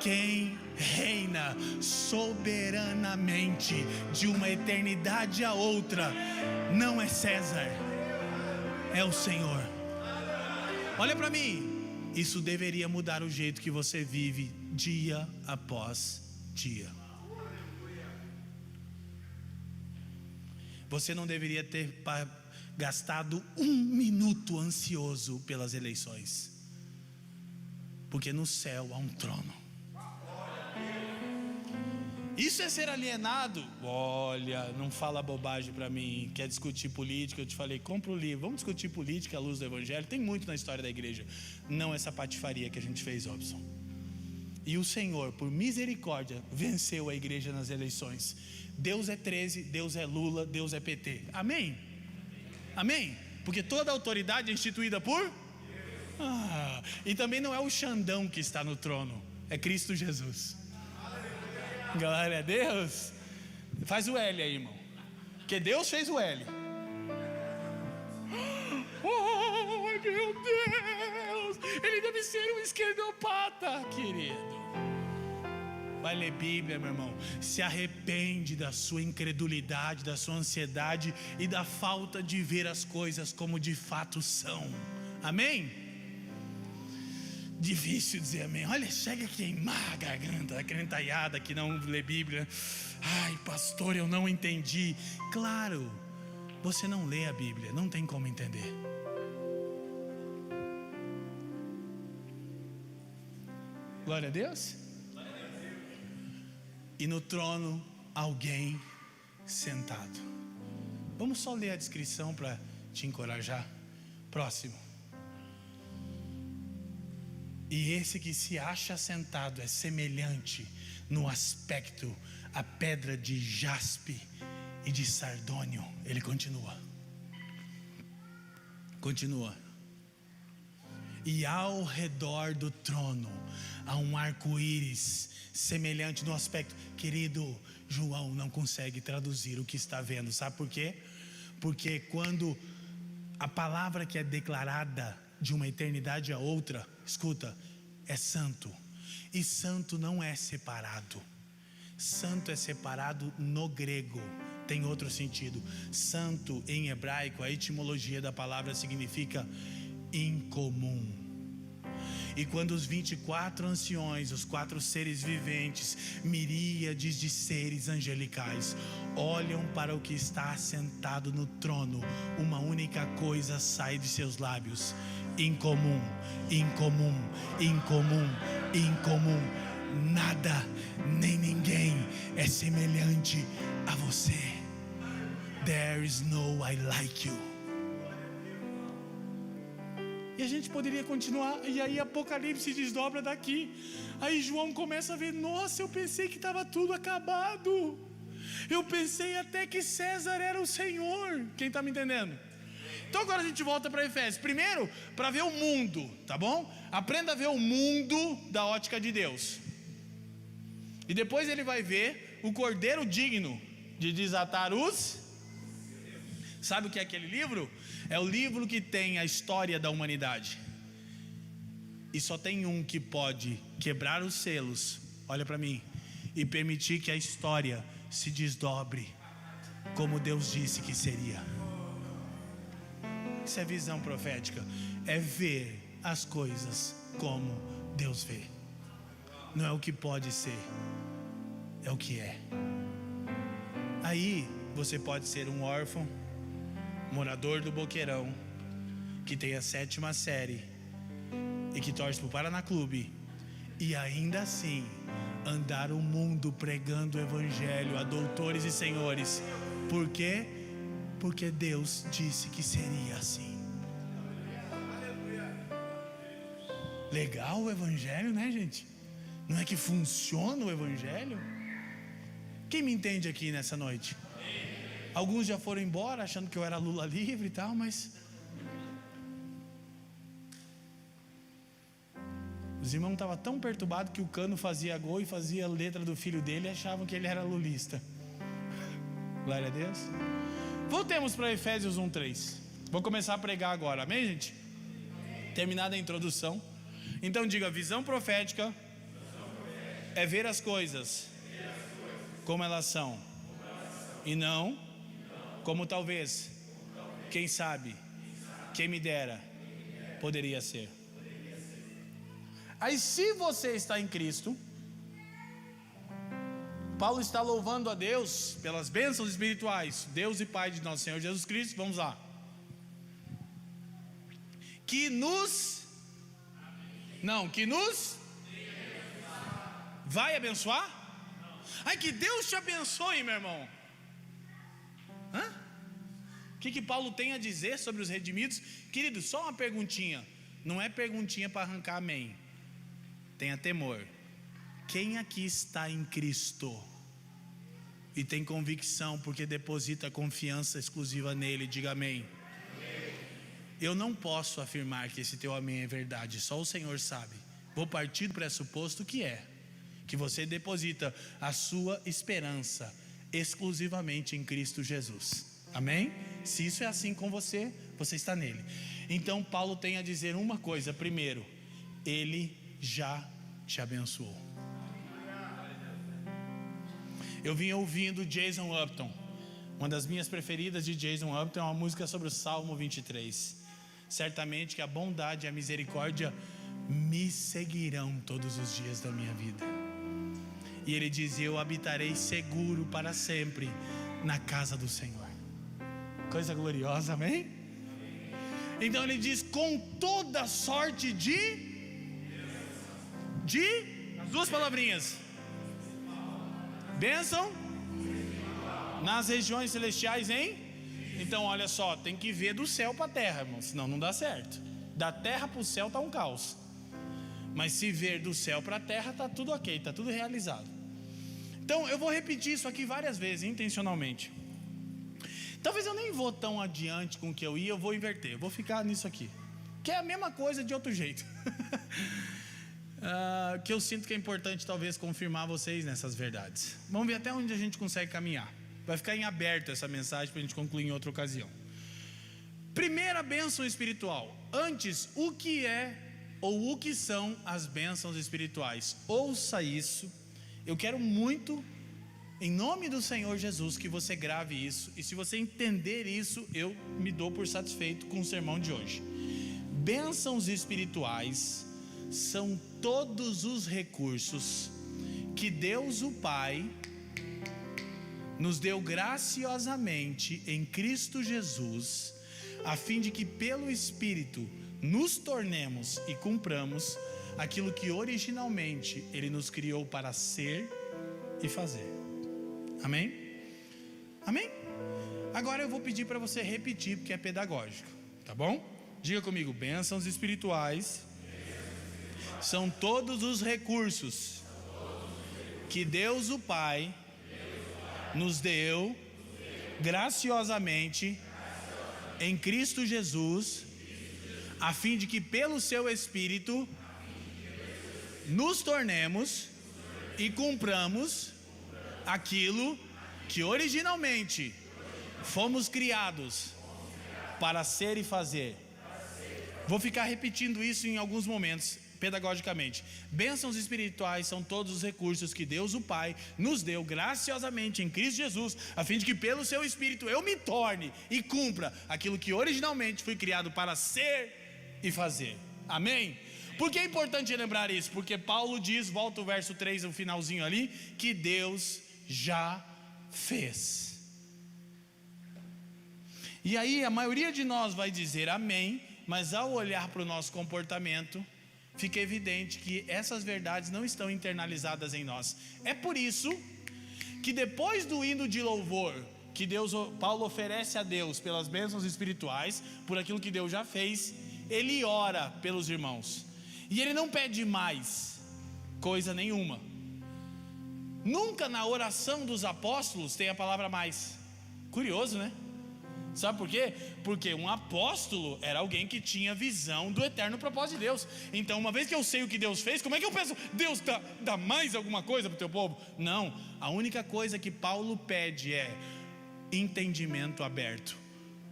Quem reina soberanamente de uma eternidade a outra não é César, é o Senhor. Olha para mim, isso deveria mudar o jeito que você vive dia após dia. Você não deveria ter gastado 1 minuto ansioso pelas eleições, porque no céu há um trono. Isso é ser alienado. Olha, não fala bobagem para mim. Quer discutir política? Eu te falei, compra o livro, vamos discutir política à luz do Evangelho. Tem muito na história da igreja, não essa patifaria que a gente fez, Robson. E o Senhor, por misericórdia, venceu a igreja nas eleições. Deus é 13, Deus é Lula, Deus é PT. Amém? Amém? Porque toda a autoridade é instituída por e também não é o Xandão que está no trono, é Cristo Jesus. Glória a Deus. Faz o L aí, irmão, porque Deus fez o L. Oh, meu Deus, ele deve ser um esquerdopata, querido. Vai ler Bíblia, meu irmão. Se arrepende da sua incredulidade, da sua ansiedade e da falta de ver as coisas como de fato são. Amém? Difícil dizer amém. Olha, chega a queimar a garganta da crentaiada que não lê Bíblia. Ai, pastor, eu não entendi. Claro, você não lê a Bíblia, não tem como entender. Glória a Deus. E no trono alguém sentado. Vamos só ler a descrição para te encorajar. Próximo. E esse que se acha sentado é semelhante no aspecto a pedra de jaspe e de sardônio. Ele continua. E ao redor do trono há um arco-íris semelhante no aspecto. Querido, João não consegue traduzir o que está vendo. Sabe por quê? Porque quando a palavra que é declarada de uma eternidade a outra, escuta, é santo. E santo não é separado. Santo é separado no grego, tem outro sentido. Santo em hebraico, a etimologia da palavra significa incomum. E quando os 24 anciões, os 4 seres viventes, miríades de seres angelicais, olham para o que está assentado no trono, uma única coisa sai de seus lábios: incomum, incomum, incomum, incomum. Nada, nem ninguém é semelhante a você. There is no I like you. E a gente poderia continuar, e aí Apocalipse se desdobra daqui. Aí João começa a ver: nossa, eu pensei que estava tudo acabado. Eu pensei até que César era o Senhor. Quem está me entendendo? Então agora a gente volta para Efésios. Primeiro, para ver o mundo, tá bom? Aprenda a ver o mundo da ótica de Deus. E depois ele vai ver o Cordeiro digno de desatar os... Sabe o que é aquele livro? É o livro que tem a história da humanidade. E só tem um que pode quebrar os selos, olha para mim, e permitir que a história se desdobre como Deus disse que seria. Isso é visão profética. É ver as coisas como Deus vê. Não é o que pode ser, é o que é. Aí você pode ser um órfão, morador do Boqueirão, que tem a 7ª série e que torce para o Paraná Clube, e ainda assim andar o mundo pregando o evangelho a doutores e senhores. Por quê? Porque Deus disse que seria assim. Legal o evangelho, né, gente? Não é que funciona o evangelho? Quem me entende aqui nessa noite? Alguns já foram embora achando que eu era Lula livre e tal, mas os irmãos estavam tão perturbados que o Cano fazia gol e fazia a letra do filho dele e achavam que ele era lulista. Glória a Deus. Voltemos para Efésios 1:3. Vou começar a pregar agora, amém, gente? Terminada a introdução. Então diga: visão profética é ver as coisas como elas são, e não como talvez, quem sabe, quem me dera, poderia ser. Aí, se você está em Cristo, Paulo está louvando a Deus pelas bênçãos espirituais, Deus e Pai de nosso Senhor Jesus Cristo. Vamos lá. Que nos vai abençoar? Ai, que Deus te abençoe, meu irmão. O que Paulo tem a dizer sobre os redimidos? Querido, só uma perguntinha. Não é perguntinha para arrancar amém. Tenha temor. Quem aqui está em Cristo e tem convicção porque deposita confiança exclusiva nele? Diga amém. Eu não posso afirmar que esse teu amém é verdade, só o Senhor sabe. Vou partir do pressuposto que você deposita a sua esperança exclusivamente em Cristo Jesus. Amém? Se isso é assim com você, você está nele. Então Paulo tem a dizer uma coisa. Primeiro, ele já te abençoou. Eu vim ouvindo Jason Upton. Uma das minhas preferidas de Jason Upton é uma música sobre o Salmo 23. Certamente que a bondade e a misericórdia me seguirão todos os dias da minha vida. E ele diz: eu habitarei seguro para sempre na casa do Senhor. Coisa gloriosa, amém? Então ele diz: com toda sorte de as duas palavrinhas, bênção nas regiões celestiais, hein? Então olha só, tem que ver do céu para a terra, irmão, senão não dá certo. Da terra para o céu está um caos. Mas se ver do céu para a terra, está tudo ok, está tudo realizado. Então eu vou repetir isso aqui várias vezes, intencionalmente. Talvez eu nem vou tão adiante com o que eu ia, eu vou inverter, eu vou ficar nisso aqui, que é a mesma coisa de outro jeito. Que eu sinto que é importante talvez confirmar vocês nessas verdades. Vamos ver até onde a gente consegue caminhar. Vai ficar em aberto essa mensagem para a gente concluir em outra ocasião. Primeira bênção espiritual. Antes, o que é ou o que são as bênçãos espirituais? Ouça isso. Eu quero muito, em nome do Senhor Jesus, que você grave isso. E se você entender isso, eu me dou por satisfeito com o sermão de hoje. Bênçãos espirituais são todos os recursos que Deus o Pai nos deu graciosamente em Cristo Jesus, a fim de que pelo Espírito nos tornemos e cumpramos aquilo que originalmente Ele nos criou para ser e fazer. Amém? Amém? Agora eu vou pedir para você repetir, porque é pedagógico, tá bom? Diga comigo: bênçãos espirituais são todos os recursos que Deus o Pai nos deu graciosamente em Cristo Jesus, a fim de que pelo seu Espírito nos tornemos e cumpramos aquilo que originalmente fomos criados para ser e fazer. Vou ficar repetindo isso em alguns momentos, pedagogicamente. Bênçãos espirituais são todos os recursos que Deus o Pai nos deu graciosamente em Cristo Jesus, a fim de que pelo seu Espírito eu me torne e cumpra aquilo que originalmente fui criado para ser e fazer. Amém? Por que é importante lembrar isso? Porque Paulo diz, volta o verso 3, no finalzinho ali, que Deus já fez. E aí a maioria de nós vai dizer amém, mas ao olhar para o nosso comportamento, fica evidente que essas verdades não estão internalizadas em nós. É por isso que depois do hino de louvor que Paulo oferece a Deus pelas bênçãos espirituais, por aquilo que Deus já fez, ele ora pelos irmãos. E ele não pede mais coisa nenhuma. Nunca na oração dos apóstolos tem a palavra mais. Curioso, né? Sabe por quê? Porque um apóstolo era alguém que tinha visão do eterno propósito de Deus. Então, uma vez que eu sei o que Deus fez, como é que eu penso, Deus dá mais alguma coisa para o teu povo? Não, a única coisa que Paulo pede é entendimento aberto,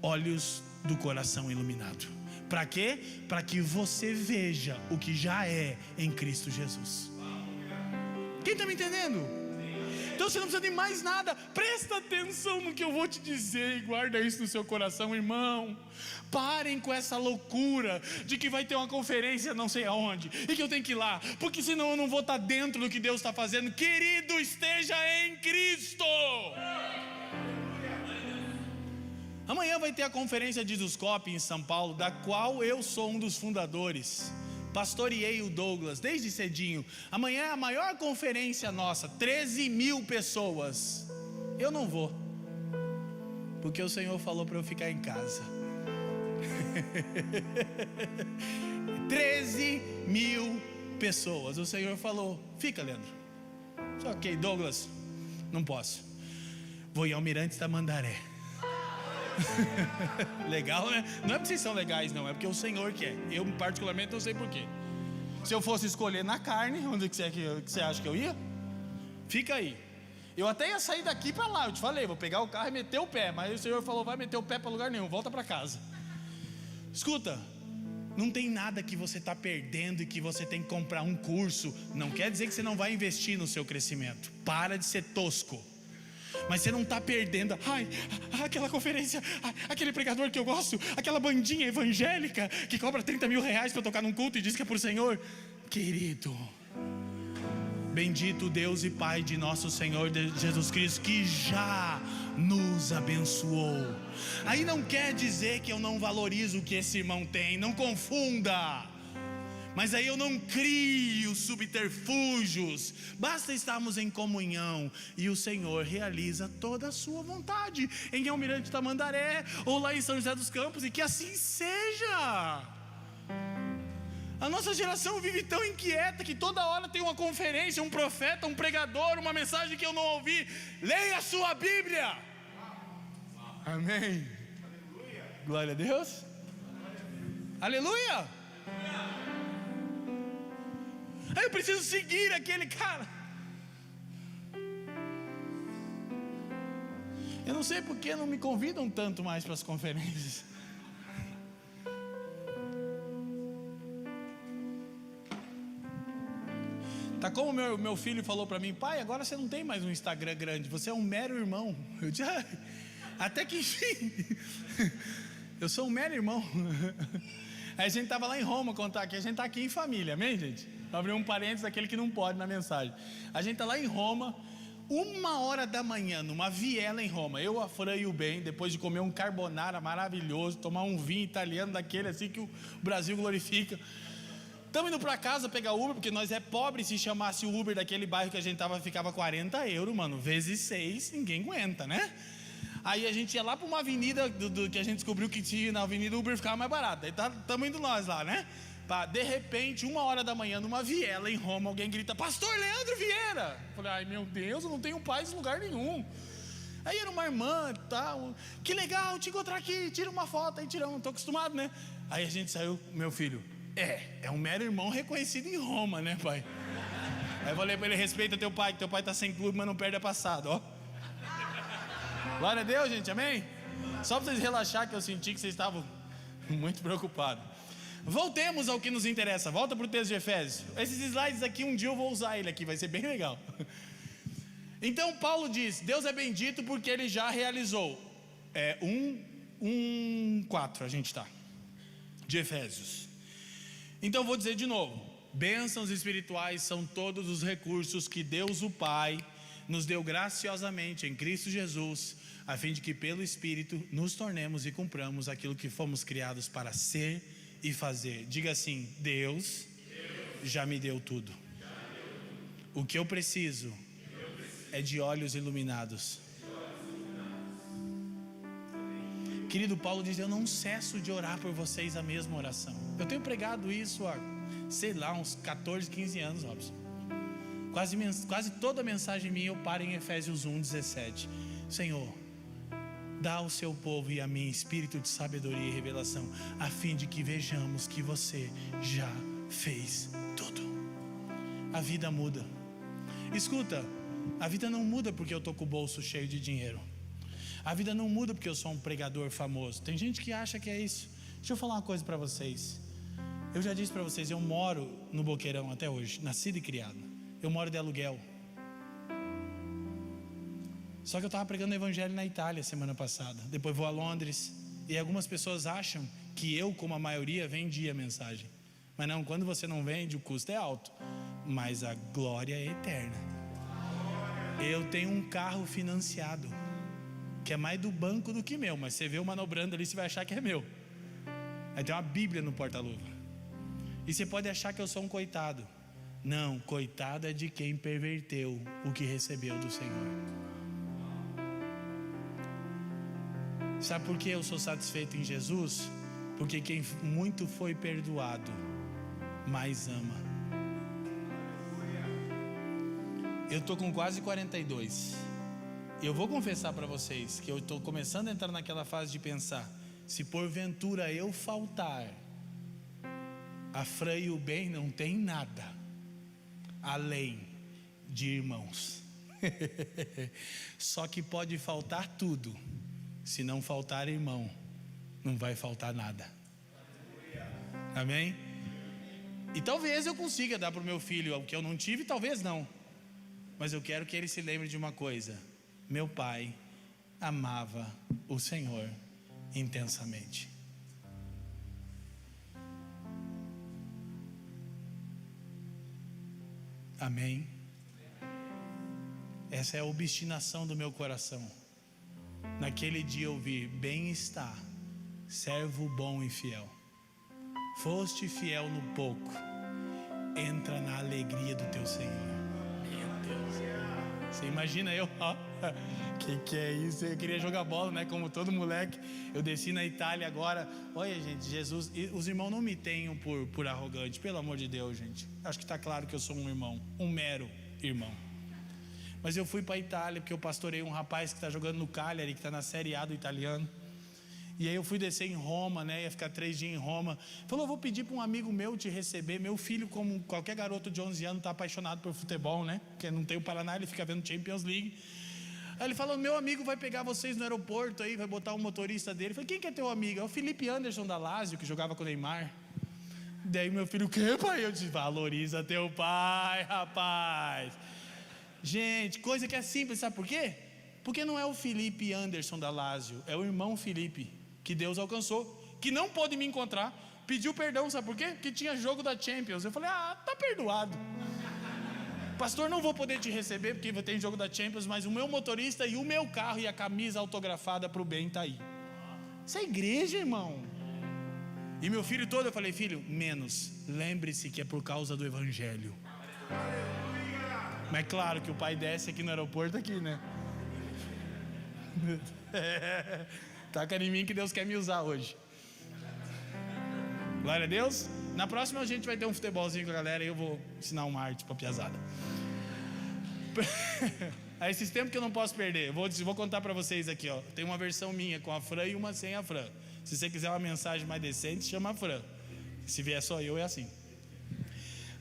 olhos do coração iluminado. Para quê? Para que você veja o que já é em Cristo Jesus. Quem está me entendendo? Então você não precisa de mais nada. Presta atenção no que eu vou te dizer e guarda isso no seu coração, irmão. Parem com essa loucura de que vai ter uma conferência não sei aonde e que eu tenho que ir lá, porque senão eu não vou estar dentro do que Deus está fazendo. Querido, esteja em Cristo. Amanhã vai ter a conferência de Zuscop em São Paulo, da qual eu sou um dos fundadores. Pastoreei o Douglas desde cedinho. Amanhã é a maior conferência nossa, 13.000 pessoas. Eu não vou, porque o Senhor falou para eu ficar em casa. 13.000 pessoas. O Senhor falou, fica, Leandro. Ok, Douglas, não posso. Vou em Almirante Tamandaré. Legal, né? Não é porque vocês são legais, não. É porque o Senhor quer. Eu particularmente não sei porquê. Se eu fosse escolher na carne, onde que você acha que eu ia? Fica aí. Eu até ia sair daqui para lá. Eu te falei, vou pegar o carro e meter o pé. Mas o Senhor falou, vai meter o pé para lugar nenhum, volta para casa. Escuta, não tem nada que você está perdendo e que você tem que comprar um curso. Não quer dizer que você não vai investir no seu crescimento. Para de ser tosco. Mas você não está perdendo. Ai, aquela conferência, aquele pregador que eu gosto, aquela bandinha evangélica que cobra 30 mil reais para tocar num culto e diz que é por Senhor. Querido, bendito Deus e Pai de nosso Senhor Jesus Cristo, que já nos abençoou. Aí não quer dizer que eu não valorizo o que esse irmão tem, não confunda. Mas aí eu não crio subterfúgios. Basta estarmos em comunhão e o Senhor realiza toda a sua vontade em Almirante Tamandaré ou lá em São José dos Campos, e que assim seja. A nossa geração vive tão inquieta que toda hora tem uma conferência, um profeta, um pregador, uma mensagem que eu não ouvi. Leia a sua Bíblia. Amém. Glória a Deus. Aleluia. Aí eu preciso seguir aquele cara. Eu não sei porque não me convidam tanto mais para as conferências. Tá como meu filho falou para mim, pai, agora você não tem mais um Instagram grande, você é um mero irmão. Eu disse, até que enfim, eu sou um mero irmão. Aí a gente estava lá em Roma, contar que a gente está aqui em família, amém, gente? Vou abrir um parênteses daquele que não pode na mensagem. A gente está lá em Roma, 1h da manhã, numa viela em Roma. Eu, a Fran e o Ben, depois de comer um carbonara maravilhoso, tomar um vinho italiano daquele assim que o Brasil glorifica. Estamos indo para casa pegar Uber, porque nós é pobre. Se chamasse o Uber daquele bairro que a gente tava, ficava 40 euros, mano, vezes 6, ninguém aguenta, né? Aí a gente ia lá para uma avenida que a gente descobriu que tinha na avenida Uber ficava mais barato. Aí estamos indo nós lá, né? De repente, 1h da manhã, numa viela em Roma, alguém grita, Pastor Leandro Vieira. Eu falei, ai meu Deus, eu não tenho paz em lugar nenhum. Aí era uma irmã e tal, que legal te encontrar aqui, tira uma foto. Aí tiramos, estou acostumado, né? Aí a gente saiu, meu filho, é um mero irmão reconhecido em Roma, né, pai? Aí eu falei para ele, respeita teu pai, que teu pai está sem clube, mas não perde a passada, ó. Glória a Deus, gente, amém? Só para vocês relaxar, que eu senti que vocês estavam muito preocupados. Voltemos ao que nos interessa. Volta para o texto de Efésios. Esses slides aqui, um dia eu vou usar ele aqui, vai ser bem legal. Então Paulo diz: Deus é bendito porque Ele já realizou. 1:4 a gente está, de Efésios. Então vou dizer de novo: bênçãos espirituais são todos os recursos que Deus o Pai nos deu graciosamente em Cristo Jesus, a fim de que pelo Espírito nos tornemos e cumpramos aquilo que fomos criados para ser e fazer. Diga assim: Deus já me deu tudo. O que eu preciso é de olhos iluminados. Querido, Paulo diz: eu não cesso de orar por vocês a mesma oração. Eu tenho pregado isso há, sei lá, uns 14, 15 anos, Robson. Quase toda mensagem minha eu paro em Efésios 1:17. Senhor, dá ao seu povo e a mim espírito de sabedoria e revelação, a fim de que vejamos que você já fez tudo. A vida muda. Escuta, a vida não muda porque eu estou com o bolso cheio de dinheiro. A vida não muda porque eu sou um pregador famoso. Tem gente que acha que é isso. Deixa eu falar uma coisa para vocês. Eu já disse para vocês, eu moro no Boqueirão até hoje, nascido e criado. Eu moro de aluguel. Só que eu estava pregando o evangelho na Itália semana passada. Depois vou a Londres. E algumas pessoas acham que eu, como a maioria, vendi a mensagem. Mas não, quando você não vende, o custo é alto. Mas a glória é eterna. Eu tenho um carro financiado, que é mais do banco do que meu. Mas você vê eu manobrando ali, você vai achar que é meu. Aí tem uma Bíblia no porta-luva. E você pode achar que eu sou um coitado. Não, coitado é de quem perverteu o que recebeu do Senhor. Sabe por que eu sou satisfeito em Jesus? Porque quem muito foi perdoado, mais ama. Eu estou com quase 42. Eu vou confessar para vocês que eu estou começando a entrar naquela fase de pensar: se porventura eu faltar, a Fran e o Ben não tem nada além de irmãos. Só que pode faltar tudo. Se não faltar irmão, não vai faltar nada. Amém? E talvez eu consiga dar para o meu filho o que eu não tive, talvez não. Mas eu quero que ele se lembre de uma coisa: meu pai amava o Senhor intensamente. Amém? Essa é a obstinação do meu coração. Naquele dia eu vi: bem está, servo bom e fiel. Foste fiel no pouco, entra na alegria do teu Senhor. Meu Deus, você imagina eu, ó, que é isso? Eu queria jogar bola, né? Como todo moleque. Eu desci na Itália agora. Olha, gente, Jesus, os irmãos não me tenham por arrogante, pelo amor de Deus, gente. Acho que está claro que eu sou um irmão, um mero irmão. Mas eu fui para a Itália porque eu pastorei um rapaz que está jogando no Cagliari, que está na Série A do italiano. E aí eu fui descer em Roma, né? Ia ficar 3 dias em Roma. Falou: eu vou pedir para um amigo meu te receber. Meu filho, como qualquer garoto de 11 anos, está apaixonado por futebol, né? Porque não tem o Paraná, ele fica vendo Champions League. Aí ele falou: meu amigo vai pegar vocês no aeroporto aí, vai botar um motorista dele. Eu falei: quem que é teu amigo? É o Felipe Anderson da Lazio, que jogava com o Neymar. Daí meu filho: o que, pai? Eu disse: valoriza teu pai, rapaz. Gente, coisa que é simples, sabe por quê? Porque não é o Felipe Anderson da Lazio, é o irmão Felipe, que Deus alcançou, que não pôde me encontrar, pediu perdão, sabe por quê? Porque tinha jogo da Champions. Eu falei: tá perdoado. Pastor, não vou poder te receber porque tem jogo da Champions, mas o meu motorista e o meu carro e a camisa autografada para o bem está aí. Isso é igreja, irmão. E meu filho todo, eu falei: filho, menos, lembre-se que é por causa do evangelho. Mas claro que o pai desce aqui no aeroporto aqui, né? Taca em mim que Deus quer me usar hoje. Glória a Deus. Na próxima a gente vai ter um futebolzinho com a galera e eu vou ensinar uma arte pra piazada. A esses tempos que eu não posso perder, vou contar pra vocês aqui, ó. Tem uma versão minha com a Fran e uma sem a Fran. Se você quiser uma mensagem mais decente, chama a Fran. Se vier só eu, é assim.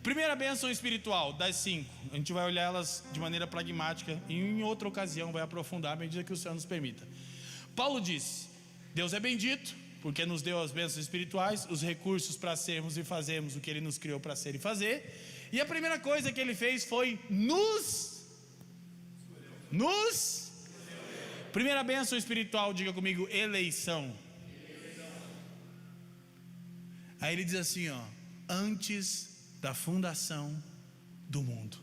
Primeira bênção espiritual, das 5. A gente vai olhar elas de maneira pragmática e em outra ocasião vai aprofundar à medida que o Senhor nos permita. Paulo disse: Deus é bendito porque nos deu as bênçãos espirituais, os recursos para sermos e fazermos o que Ele nos criou para ser e fazer. E a primeira coisa que Ele fez foi Primeira bênção espiritual, diga comigo, eleição. Aí ele diz assim, ó: antes da fundação do mundo.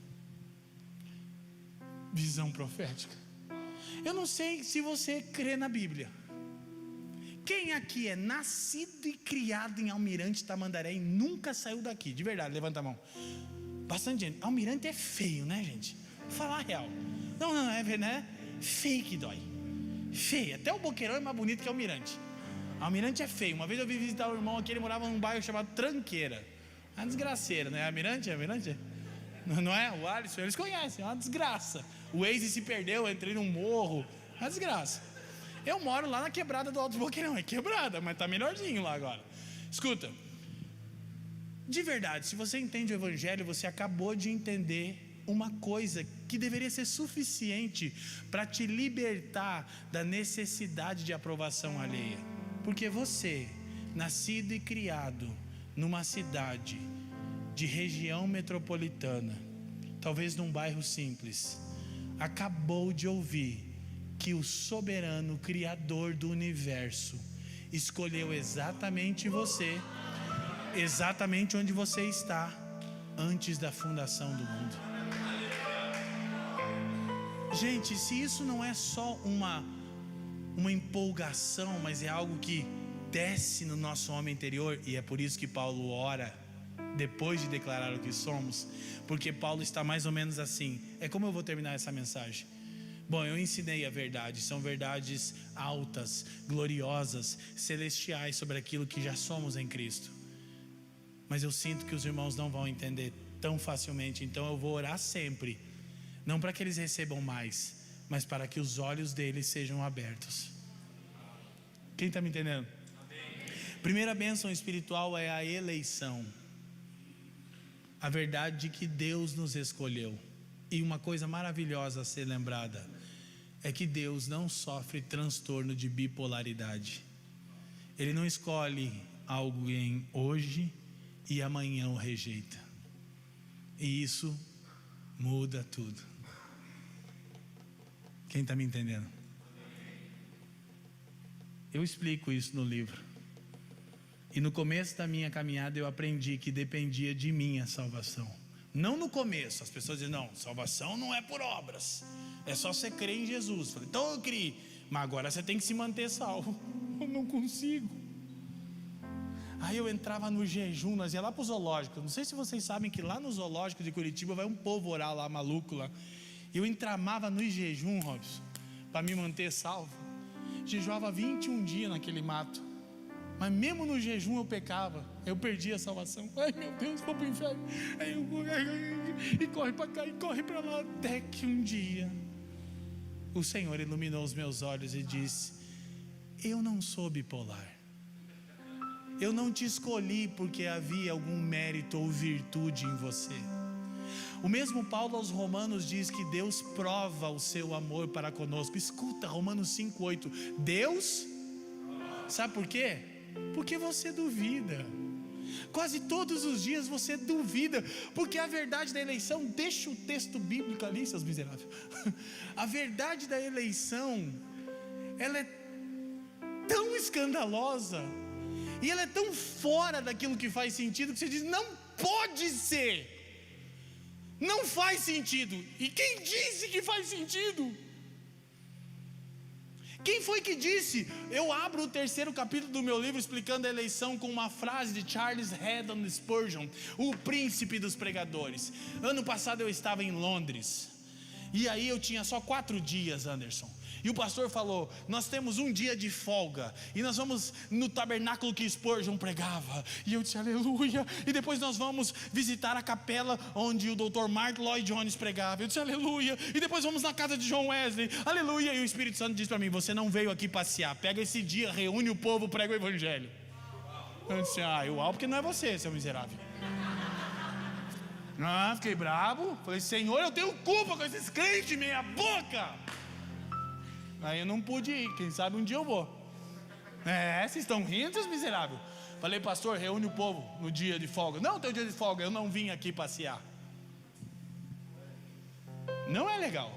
Visão profética. Eu não sei se você crê na Bíblia. Quem aqui é nascido e criado em Almirante Tamandaré e nunca saiu daqui? De verdade, levanta a mão. Bastante gente. Almirante é feio, né, gente? Vou falar a real. Não, né? Feio que dói. Feio. Até o Boqueirão é mais bonito que Almirante. Almirante é feio. Uma vez eu vim visitar o irmão aqui, ele morava num bairro chamado Tranqueira. Uma desgraceira, né? Almirante? Não é? O Alisson, eles conhecem, é uma desgraça. O Waze se perdeu, eu entrei num morro. É uma desgraça. Eu moro lá na quebrada do Alto Boqueirão. É quebrada, mas tá melhorzinho lá agora. Escuta. De verdade, se você entende o Evangelho, você acabou de entender uma coisa que deveria ser suficiente para te libertar da necessidade de aprovação alheia. Porque você, nascido e criado numa cidade de região metropolitana, talvez num bairro simples, acabou de ouvir que o soberano criador do universo escolheu exatamente você, exatamente onde você está, antes da fundação do mundo. Gente, se isso não é só uma empolgação, mas é algo que desce no nosso homem interior, e é por isso que Paulo ora depois de declarar o que somos, porque Paulo está mais ou menos assim. É como eu vou terminar essa mensagem. Bom, eu ensinei a verdade, são verdades altas, gloriosas, celestiais sobre aquilo que já somos em Cristo, mas eu sinto que os irmãos não vão entender tão facilmente, então eu vou orar sempre, não para que eles recebam mais, mas para que os olhos deles sejam abertos. Quem está me entendendo? Primeira bênção espiritual é a eleição. A verdade de que Deus nos escolheu. E uma coisa maravilhosa a ser lembrada é que Deus não sofre transtorno de bipolaridade. Ele não escolhe alguém hoje e amanhã o rejeita. E isso muda tudo. Quem está me entendendo? Eu explico isso no livro. E no começo da minha caminhada eu aprendi que dependia de mim a salvação. Não no começo, as pessoas dizem, não, salvação não é por obras, é só você crer em Jesus. Eu falei, então eu criei, mas agora você tem que se manter salvo. Eu não consigo. Aí eu entrava no jejum, nós ia lá para o zoológico. Não sei se vocês sabem que lá no zoológico de Curitiba vai um povo orar lá, maluco lá. Eu entramava no jejum, Robson, para me manter salvo. Jejuava 21 dias naquele mato, mas mesmo no jejum eu pecava, eu perdi a salvação. Ai meu Deus, vou para o inferno. Aí e corre para cá e corre para lá, até que um dia o Senhor iluminou os meus olhos e disse: eu não sou bipolar. Eu não te escolhi porque havia algum mérito ou virtude em você. O mesmo Paulo aos Romanos diz que Deus prova o seu amor para conosco. Escuta, Romanos 5:8. Deus, sabe por quê? Porque você duvida. Quase todos os dias você duvida, porque a verdade da eleição, deixa o texto bíblico ali, seus miseráveis. A verdade da eleição, ela é tão escandalosa, e ela é tão fora daquilo que faz sentido, que você diz, não pode ser. Não faz sentido. E quem disse que faz sentido? Quem foi que disse? Eu abro o 3º capítulo do meu livro explicando a eleição com uma frase de Charles Haddon Spurgeon, o príncipe dos pregadores. Ano passado eu estava em Londres, e aí eu tinha só 4 dias, Anderson. E o pastor falou, nós temos um dia de folga, e nós vamos no tabernáculo que Spurgeon pregava. E eu disse, aleluia. E depois nós vamos visitar a capela onde o Dr. Mark Lloyd Jones pregava. Eu disse, aleluia. E depois vamos na casa de John Wesley, aleluia. E o Espírito Santo disse para mim, você não veio aqui passear, pega esse dia, reúne o povo, prega o evangelho. Eu disse, uau, porque não é você, seu miserável. Fiquei bravo. Falei, Senhor, eu tenho culpa com esses crentes meia boca. Aí eu não pude ir, quem sabe um dia eu vou. Vocês estão rindo, seus miseráveis? Falei, pastor, reúne o povo no dia de folga. Não, teu dia de folga, eu não vim aqui passear. Não é legal.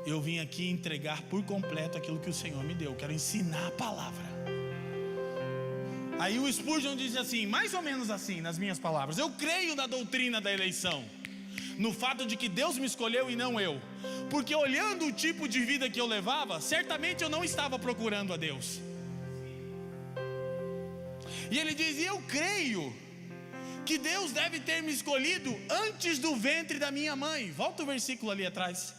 Eu vim aqui entregar por completo aquilo que o Senhor me deu. Eu quero ensinar a palavra. Aí o Spurgeon diz assim, mais ou menos assim, nas minhas palavras: eu creio na doutrina da eleição, no fato de que Deus me escolheu e não eu, porque olhando o tipo de vida que eu levava, certamente eu não estava procurando a Deus. E ele diz, e eu creio que Deus deve ter me escolhido antes do ventre da minha mãe. Volta o versículo ali atrás.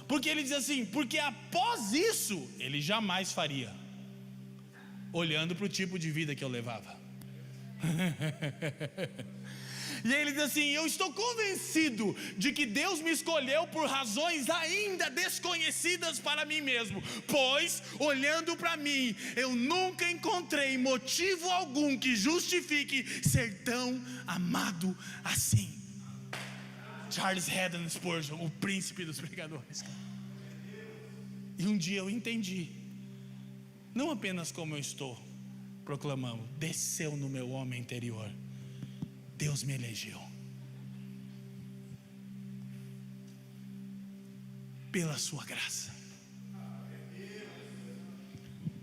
Porque ele diz assim, porque após isso, ele jamais faria, olhando para o tipo de vida que eu levava. E ele diz assim, eu estou convencido de que Deus me escolheu por razões ainda desconhecidas para mim mesmo, pois olhando para mim, eu nunca encontrei motivo algum que justifique ser tão amado assim. Charles Haddon Spurgeon, o príncipe dos pregadores. E um dia eu entendi, não apenas como eu estou proclamando, desceu no meu homem interior. Deus me elegeu pela sua graça.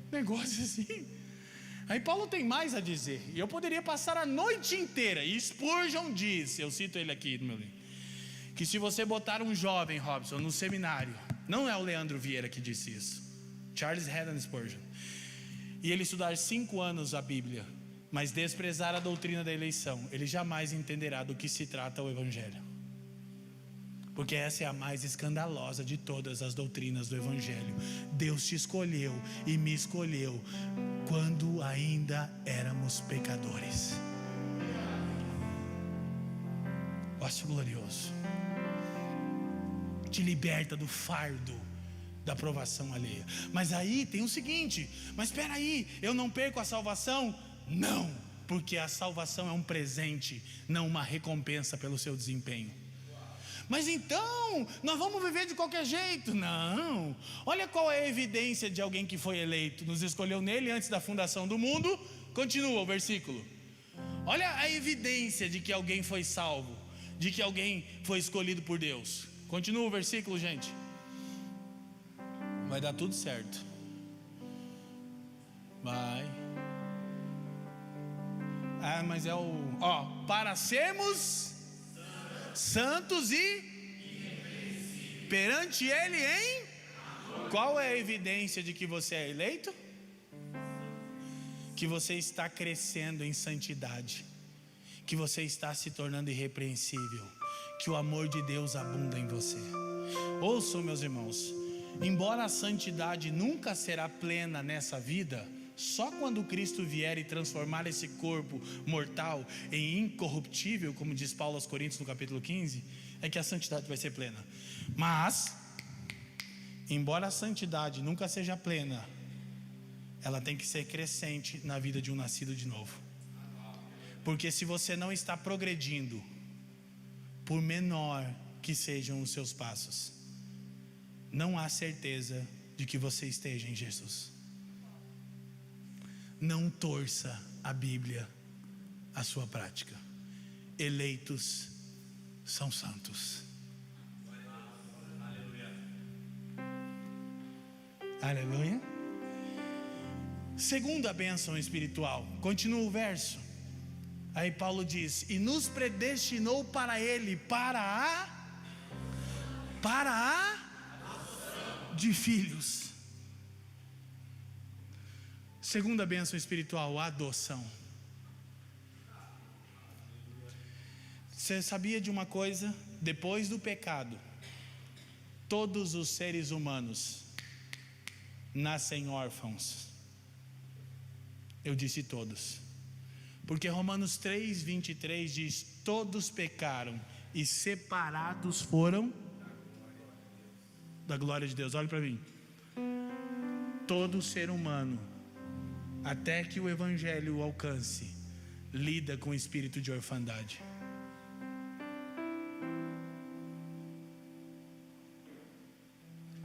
Negócio assim. Aí Paulo tem mais a dizer, e eu poderia passar a noite inteira. E Spurgeon diz, eu cito ele aqui no meu livro, que se você botar um jovem, Robson, no seminário, não é o Leandro Vieira que disse isso, Charles Haddon Spurgeon, e ele estudar 5 anos a Bíblia, mas desprezar a doutrina da eleição, ele jamais entenderá do que se trata o Evangelho, porque essa é a mais escandalosa de todas as doutrinas do Evangelho. Deus te escolheu e me escolheu quando ainda éramos pecadores. Acho glorioso. Te liberta do fardo da aprovação alheia. Mas aí tem o seguinte, mas espera aí, eu não perco a salvação? Não, porque a salvação é um presente, não uma recompensa pelo seu desempenho. Mas então, nós vamos viver de qualquer jeito? Não, olha qual é a evidência de alguém que foi eleito, nos escolheu nele antes da fundação do mundo. Continua o versículo. Olha a evidência de que alguém foi salvo, de que alguém foi escolhido por Deus. Continua o versículo, gente. Vai dar tudo certo. Vai. Mas é o... para sermos santos e perante Ele em... Qual é a evidência de que você é eleito? Que você está crescendo em santidade, que você está se tornando irrepreensível, que o amor de Deus abunda em você. Ouçam, meus irmãos, embora a santidade nunca será plena nessa vida, só quando Cristo vier e transformar esse corpo mortal em incorruptível, como diz Paulo aos Coríntios no capítulo 15, é que a santidade vai ser plena. Mas, embora a santidade nunca seja plena, ela tem que ser crescente na vida de um nascido de novo. Porque se você não está progredindo, por menor que sejam os seus passos, não há certeza de que você esteja em Jesus. Não torça a Bíblia à sua prática. Eleitos são santos. Aleluia. Segunda bênção espiritual. Continua o verso. Aí Paulo diz: e nos predestinou para Ele, para a de filhos. Segunda bênção espiritual, a adoção. Você sabia de uma coisa? Depois do pecado, todos os seres humanos nascem órfãos. Eu disse todos, porque Romanos 3:23 diz: todos pecaram e separados foram da glória de Deus. Olha para mim. Todo ser humano, até que o Evangelho o alcance, lida com o espírito de orfandade.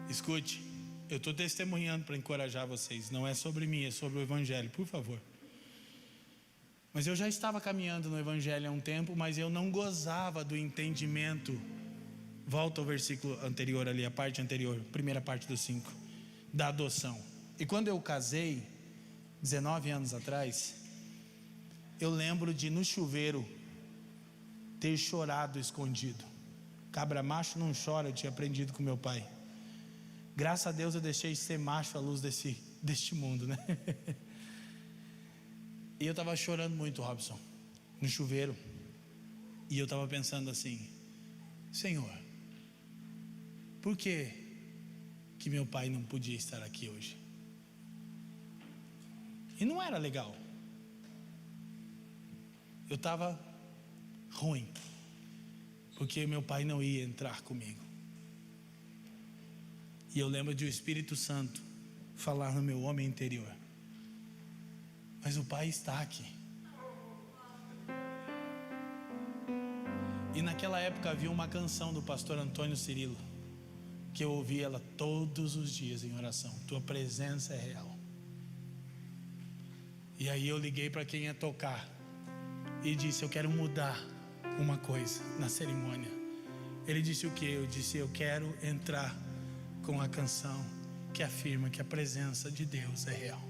Escute, eu estou testemunhando para encorajar vocês. Não é sobre mim, é sobre o Evangelho, por favor. Mas eu já estava caminhando no Evangelho há um tempo, mas eu não gozava do entendimento. Volta ao versículo anterior ali, a parte anterior, primeira parte do 5, da adoção. E quando eu casei, 19 anos atrás, eu lembro de no chuveiro ter chorado escondido. Cabra macho não chora, eu tinha aprendido com meu pai. Graças a Deus eu deixei de ser macho à luz deste mundo, né? E eu estava chorando muito, Robson, no chuveiro. E eu estava pensando assim: Senhor, por que meu pai não podia estar aqui hoje? E não era legal. Eu estava ruim, porque meu pai não ia entrar comigo. E eu lembro de o Espírito Santo falar no meu homem interior: mas o pai está aqui. E naquela época havia uma canção do pastor Antônio Cirilo, que eu ouvia ela todos os dias em oração: tua presença é real. E aí eu liguei para quem ia tocar e disse: eu quero mudar uma coisa na cerimônia. Ele disse o que? Eu disse: eu quero entrar com a canção que afirma que a presença de Deus é real.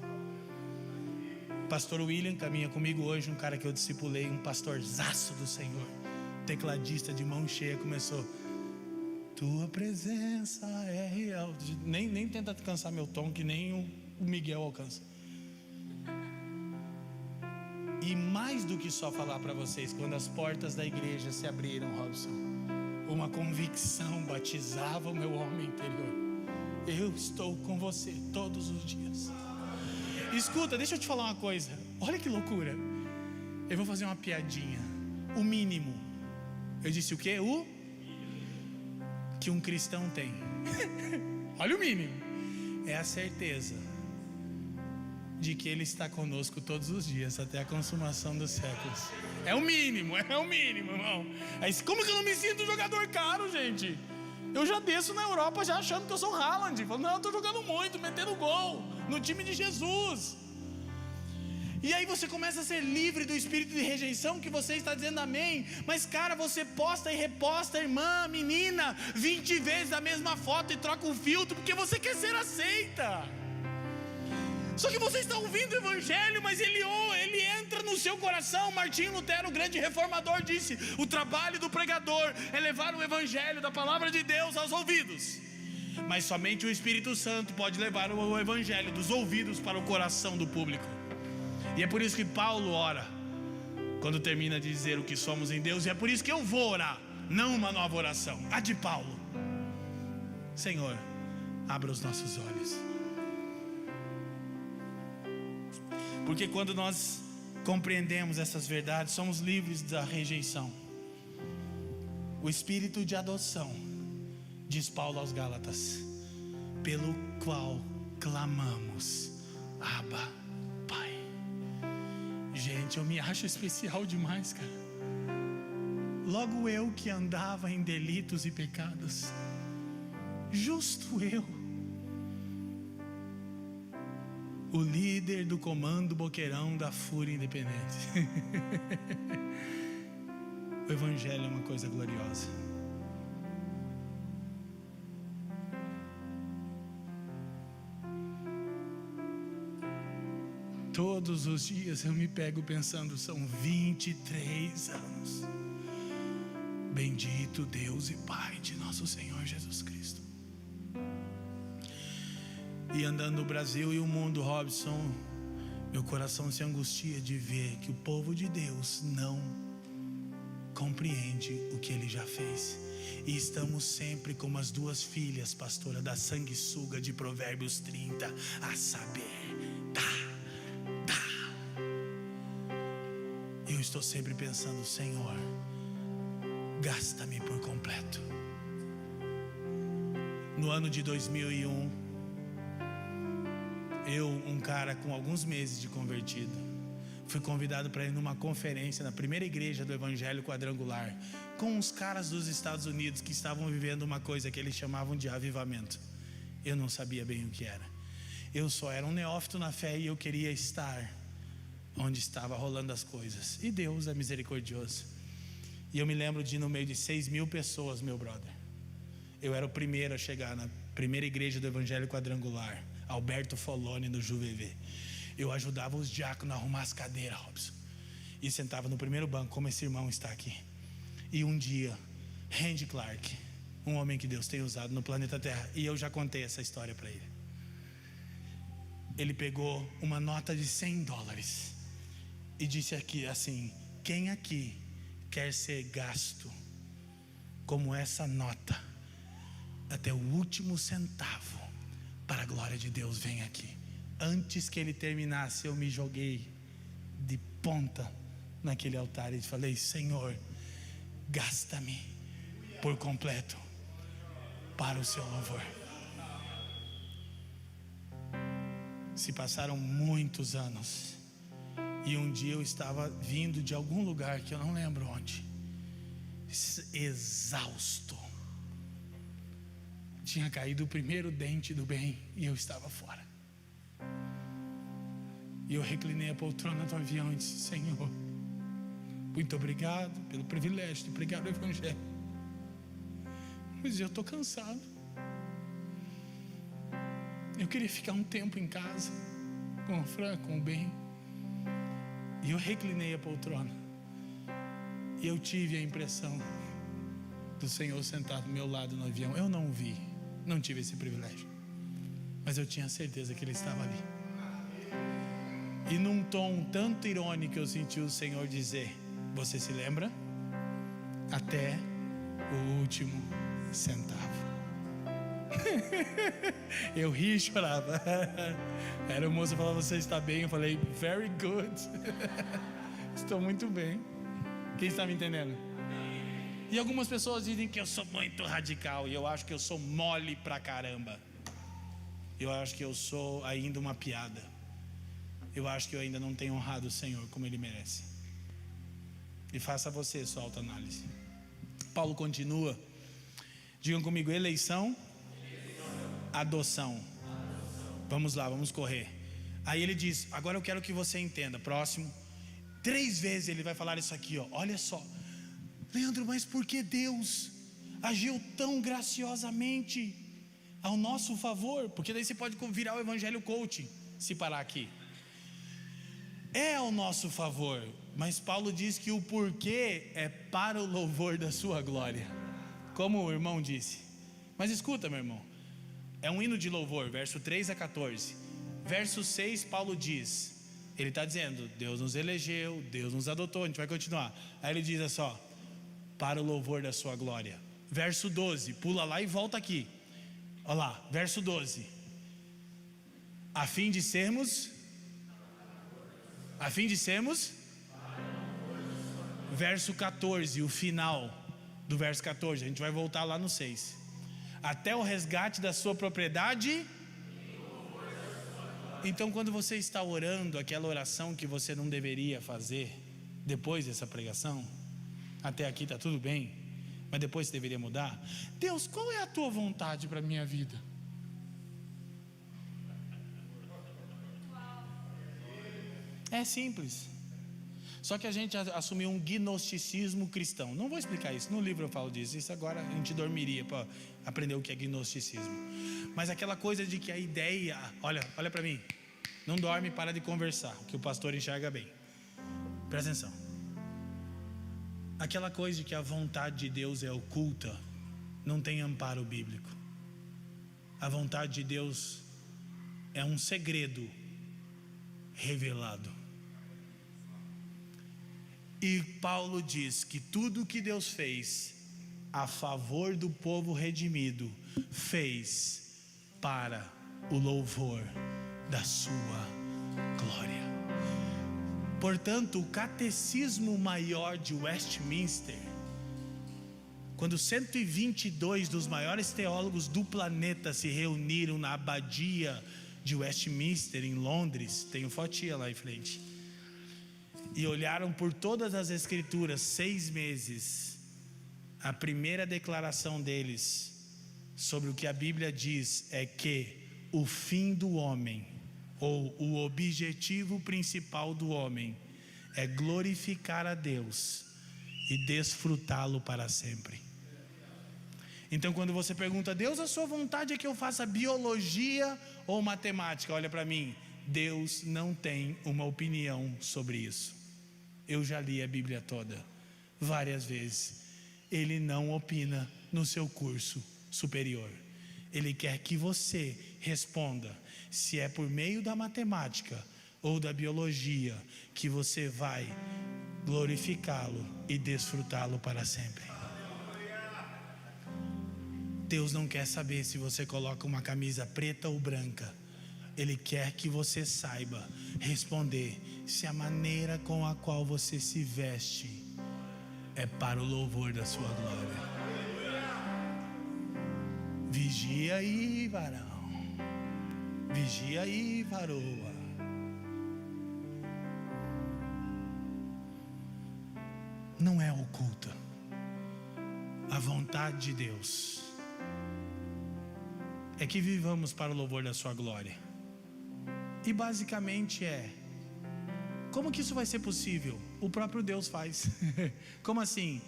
Pastor William caminha comigo hoje, um cara que eu discipulei, um pastorzaço do Senhor, tecladista de mão cheia, começou: tua presença é real. Nem tenta alcançar meu tom, que nem o Miguel alcança. E mais do que só falar para vocês, quando as portas da igreja se abriram, Robson, uma convicção batizava o meu homem interior: eu estou com você todos os dias. Escuta, deixa eu te falar uma coisa. Olha que loucura. Eu vou fazer uma piadinha. O mínimo, eu disse o quê? O que um cristão tem. Olha o mínimo. É a certeza de que Ele está conosco todos os dias, até a consumação dos séculos. É o mínimo, irmão. Aí, como que eu não me sinto jogador caro, gente? Eu já desço na Europa já achando que eu sou Haaland. Falando: não, eu estou jogando muito, metendo gol no time de Jesus. E aí você começa a ser livre do espírito de rejeição, que você está dizendo amém. Mas cara, você posta e reposta, irmã, menina, 20 vezes a mesma foto e troca um filtro, porque você quer ser aceita. Só que você está ouvindo o Evangelho, mas ele entra no seu coração. Martinho Lutero, o grande reformador, disse: o trabalho do pregador é levar o Evangelho da palavra de Deus aos ouvidos, mas somente o Espírito Santo pode levar o Evangelho dos ouvidos para o coração do público. E é por isso que Paulo ora quando termina de dizer o que somos em Deus. E é por isso que eu vou orar, não uma nova oração, a de Paulo: Senhor, abra os nossos olhos. Porque quando nós compreendemos essas verdades, somos livres da rejeição. O espírito de adoção, diz Paulo aos Gálatas, pelo qual clamamos: Abba, Pai. Gente, eu me acho especial demais, cara. Logo eu que andava em delitos e pecados, justo eu, o líder do comando boqueirão da Fúria Independente. O Evangelho é uma coisa gloriosa. Todos os dias eu me pego pensando: são 23 anos. Bendito Deus e Pai de nosso Senhor Jesus Cristo. E andando no Brasil e o mundo, Robson, meu coração se angustia de ver que o povo de Deus não compreende o que Ele já fez. E estamos sempre como as duas filhas, pastora, da sanguessuga de Provérbios 30, a saber, eu estou sempre pensando: Senhor, gasta-me por completo. No ano de 2001, eu, um cara com alguns meses de convertido, Fui convidado para ir numa conferência na primeira igreja do Evangelho Quadrangular, com uns caras dos Estados Unidos que estavam vivendo uma coisa que eles chamavam de avivamento. Eu não sabia bem o que era. Eu só era um neófito na fé e eu queria estar onde estava rolando as coisas. E Deus é misericordioso. E eu me lembro de ir no meio de 6.000 pessoas, meu brother. Eu era o primeiro a chegar na primeira igreja do Evangelho Quadrangular, Alberto Foloni, no Juvevê. Eu ajudava os diáconos a arrumar as cadeiras, Robson, e sentava no primeiro banco, como esse irmão está aqui. E um dia, Randy Clark, um homem que Deus tem usado no planeta Terra, e eu já contei essa história para ele. Ele pegou uma nota de $100 e disse aqui assim: quem aqui quer ser gasto como essa nota, até o último centavo, para a glória de Deus, vem aqui. Antes que ele terminasse, eu me joguei de ponta naquele altar e falei: Senhor, gasta-me por completo para o seu louvor. Se passaram muitos anos, e um dia eu estava vindo de algum lugar que eu não lembro onde, exausto. Tinha caído o primeiro dente do bem e eu estava fora. E eu reclinei a poltrona do avião e disse: Senhor, muito obrigado pelo privilégio de pregar o Evangelho, mas eu estou cansado. Eu queria ficar um tempo em casa com o Fran, com o Ben. E eu reclinei a poltrona e eu tive a impressão do Senhor sentado do meu lado no avião. Eu não o vi, não tive esse privilégio, mas eu tinha certeza que Ele estava ali. E num tom tanto irônico eu senti o Senhor dizer: você se lembra? Até o último centavo. Eu ri e chorava. Era o moço que falava: você está bem? Eu falei: very good. Estou muito bem. Quem está me entendendo? E algumas pessoas dizem que eu sou muito radical, e eu acho que eu sou mole pra caramba. Eu acho que eu sou ainda uma piada. Eu acho que eu ainda não tenho honrado o Senhor como Ele merece. E faça você sua autoanálise. Paulo continua. Digam comigo: eleição, adoção. Vamos lá, vamos correr. Aí ele diz: agora eu quero que você entenda. Próximo. 3 vezes ele vai falar isso aqui, ó. Olha só, Leandro, mas por que Deus agiu tão graciosamente ao nosso favor? Porque daí você pode virar o Evangelho Coaching, se parar aqui. É ao nosso favor, mas Paulo diz que o porquê é para o louvor da sua glória, como o irmão disse. Mas escuta, meu irmão, é um hino de louvor, verso 3 a 14. Verso 6, Paulo diz, ele está dizendo: Deus nos elegeu, Deus nos adotou. A gente vai continuar. Aí ele diz assim, ó: para o louvor da sua glória. Verso 12, pula lá e volta aqui. Olha lá, verso 12: a fim de sermos. Verso 14, o final do verso 14. A gente vai voltar lá no 6. Até o resgate da sua propriedade. Então, quando você está orando aquela oração que você não deveria fazer depois dessa pregação, até aqui está tudo bem, mas depois você deveria mudar. Deus, qual é a tua vontade para a minha vida? É simples. Só que a gente assumiu um gnosticismo cristão. Não vou explicar isso, no livro eu falo disso. Isso agora a gente dormiria para aprender o que é gnosticismo. Mas aquela coisa de que a ideia... Olha para mim. Não dorme, para de conversar, que o pastor enxerga bem. Presta atenção. Aquela coisa de que a vontade de Deus é oculta não tem amparo bíblico. A vontade de Deus é um segredo revelado. E Paulo diz que tudo que Deus fez a favor do povo redimido, fez para o louvor da sua glória. Portanto, o catecismo maior de Westminster, quando 122 dos maiores teólogos do planeta se reuniram na abadia de Westminster, em Londres, tem fotinha lá em frente, e olharam por todas as escrituras 6 meses, a primeira declaração deles sobre o que a Bíblia diz é que o fim do homem, ou o objetivo principal do homem, é glorificar a Deus e desfrutá-lo para sempre. Então, quando você pergunta: Deus, a sua vontade é que eu faça biologia ou matemática? Olha para mim, Deus não tem uma opinião sobre isso. Eu já li a Bíblia toda, várias vezes. Ele não opina no seu curso superior. Ele quer que você responda se é por meio da matemática ou da biologia que você vai glorificá-lo e desfrutá-lo para sempre. Deus não quer saber se você coloca uma camisa preta ou branca. Ele quer que você saiba responder se a maneira com a qual você se veste é para o louvor da sua glória. Vigia aí, varão. Vigia aí, varoa. Não é oculta a vontade de Deus é que vivamos para o louvor da sua glória. E basicamente como que isso vai ser possível? O próprio Deus faz. Como assim?